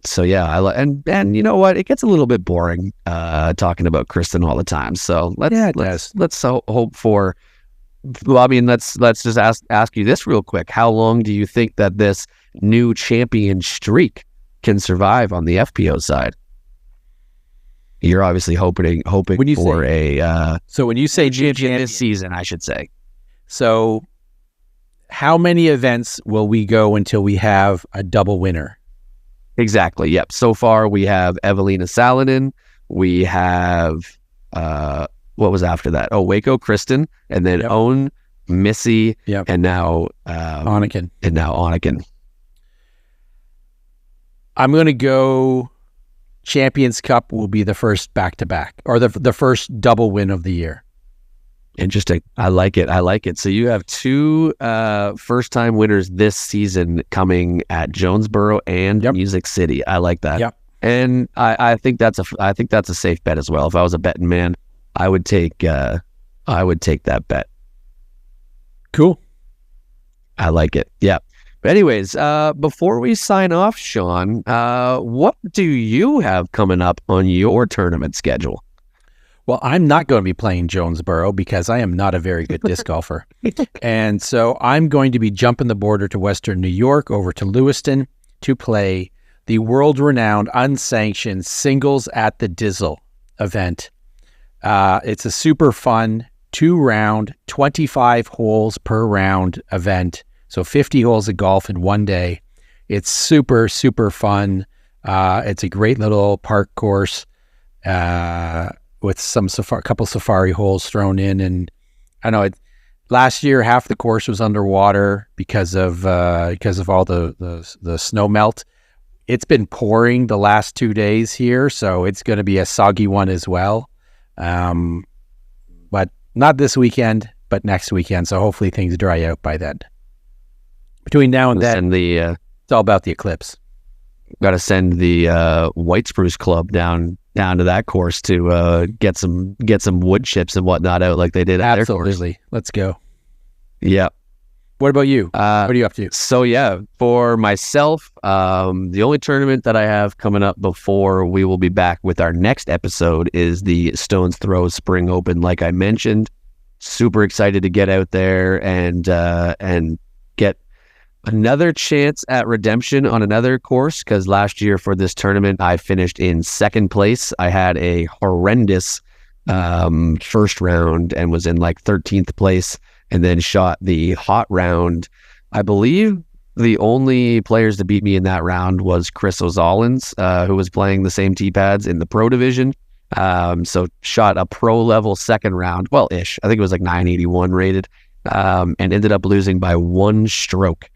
So yeah, and you know what? It gets a little bit boring talking about Kristen all the time. So let's hope for. Well, I mean, let's just ask you this real quick. How long do you think that this new champion streak can survive on the FPO side? You're obviously hoping for a. So when you say champion this season, I should say. So how many events will we go until we have a double winner? Exactly. Yep. So far, we have Evelina Salonen. We have what was after that? Oh, Waco Kristen, and then Owen, Missy, and now Onneken. I'm going to go. Champions Cup will be the first back-to-back, or the first double win of the year. Interesting. I like it. So you have 2 first-time winners this season coming at Jonesboro and Music City. I like that. Yep. And I think that's a safe bet as well. If I was a betting man, I would take that bet. Cool. I like it. Yeah. But anyways, before we sign off, Sean, what do you have coming up on your tournament schedule? Well, I'm not going to be playing Jonesboro because I am not a very good disc golfer. And so I'm going to be jumping the border to Western New York over to Lewiston to play the world-renowned unsanctioned Singles at the Dizzle event. It's a super fun 2-round, 25 holes per round event. So 50 holes of golf in one day. It's super, super fun. It's a great little park course. With a couple safari holes thrown in, and I know last year half the course was underwater because of all the snow melt. It's been pouring the last 2 days here, so it's going to be a soggy one as well. But not this weekend, but next weekend. So hopefully things dry out by then. Between now and then, it's all about the eclipse. Got to send the White Spruce Club down to that course to get some wood chips and whatnot out like they did at their course. Absolutely. Let's go. Yeah. What about you? What are you up to? So yeah, for myself, the only tournament that I have coming up before we will be back with our next episode is the Stones Throw Spring Open. Like I mentioned, super excited to get out there and get another chance at redemption on another course, because last year for this tournament I finished in 2nd place. I had a horrendous first round and was in like 13th place, and then shot the hot round. I believe the only players to beat me in that round was Chris O'Zolins, who was playing the same tee pads in the pro division. So shot a pro level 2nd round, well-ish. I think it was like 981 rated. and ended up losing by 1 stroke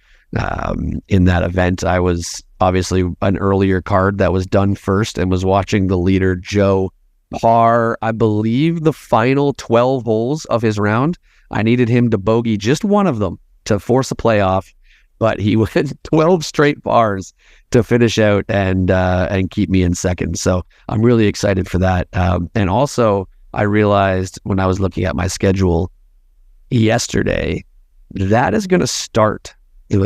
in that event. I was obviously an earlier card that was done first and was watching the leader, Joe, par, I believe, the final 12 holes of his round. I needed him to bogey just one of them to force a playoff, but he went 12 straight pars to finish out and keep me in second. So I'm really excited for that. And also, I realized when I was looking at my schedule yesterday, that is going to start.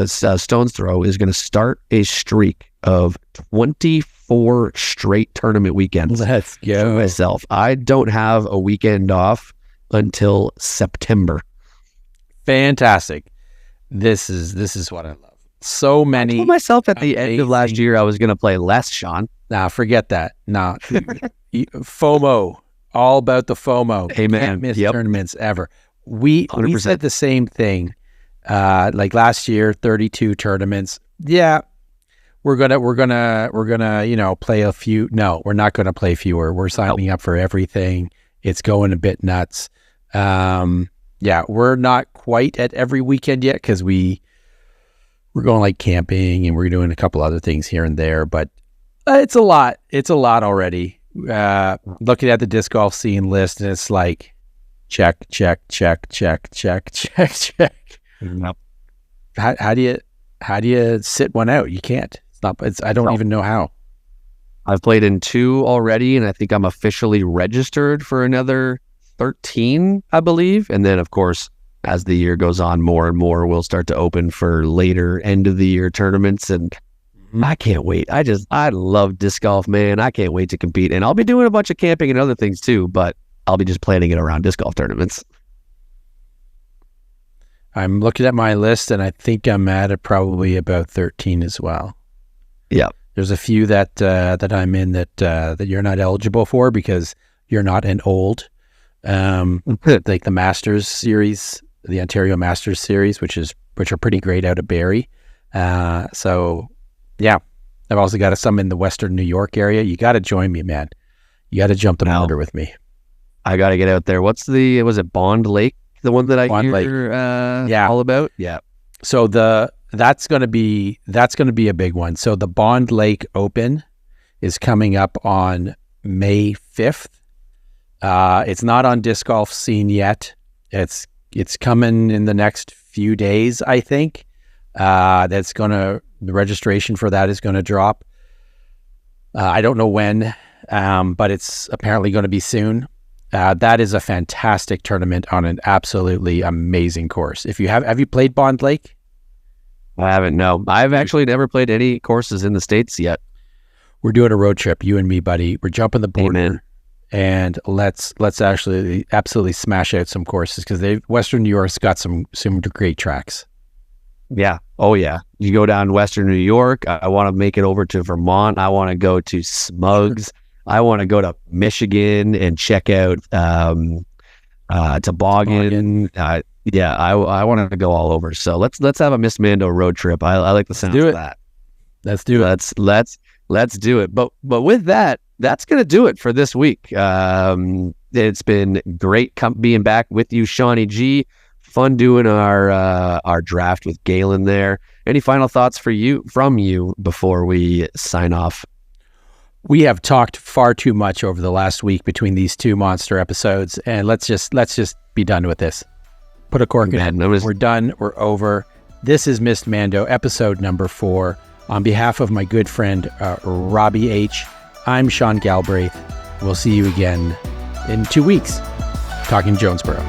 Stones Throw is going to start a streak of 24 straight tournament weekends. Let's go. For myself. I don't have a weekend off until September. Fantastic. This is what I love. So many. I told myself at the end of last year I was going to play less, Sean. Nah, forget that. Nah. FOMO. All about the FOMO. Hey, man. Can't miss tournaments ever. We said the same thing. Like last year, 32 tournaments. Yeah. We're gonna play a few. No, we're not gonna play fewer. We're signing up for everything. It's going a bit nuts. Yeah, we're not quite at every weekend yet because we're going like camping and we're doing a couple other things here and there, but it's a lot. It's a lot already. Looking at the disc golf scene list, and it's like check. Nope. How do you sit one out? You can't. I don't even know how. I've played in 2 already, and I think I'm officially registered for another 13, I believe. And then, of course, as the year goes on, more and more will start to open for later end of the year tournaments. And I can't wait. I love disc golf, man. I can't wait to compete. And I'll be doing a bunch of camping and other things too, but I'll be just planning it around disc golf tournaments. I'm looking at my list, and I think I'm at probably about 13 as well. Yeah. There's a few that I'm in that you're not eligible for because you're not an old. Like the Masters series, the Ontario Masters series, which are pretty great out of Barrie. So yeah, I've also got some in the Western New York area. You got to join me, man. You got to jump the border with me. I got to get out there. Was it Bond Lake? The one that I hear all about? Yeah. So that's going to be a big one. So the Bond Lake Open is coming up on May 5th. It's not on disc golf scene yet. It's coming in the next few days, I think. The registration for that is going to drop. I don't know when, but it's apparently going to be soon. That is a fantastic tournament on an absolutely amazing course. Have you played Bond Lake? I haven't, no. I've actually never played any courses in the States yet. We're doing a road trip, you and me, buddy. We're jumping the border. Amen. And let's actually absolutely smash out some courses because Western New York's got some great tracks. Yeah. Oh, yeah. You go down Western New York. I want to make it over to Vermont. I want to go to Smugs. I want to go to Michigan and check out Toboggan. Yeah, I want to go all over. So let's have a Miss Mando road trip. I like the sound of that. Let's do it. Let's do it. But with that, that's gonna do it for this week. It's been great being back with you, Shawnee G. Fun doing our draft with Galen there. Any final thoughts from you before we sign off? We have talked far too much over the last week between these 2 monster episodes, and let's just be done with this. Put a cork in it. We're done. We're over. This is Missed Mando, episode number 4. On behalf of my good friend Robbie H., I'm Sean Galbraith. We'll see you again in 2 weeks, talking Jonesboro.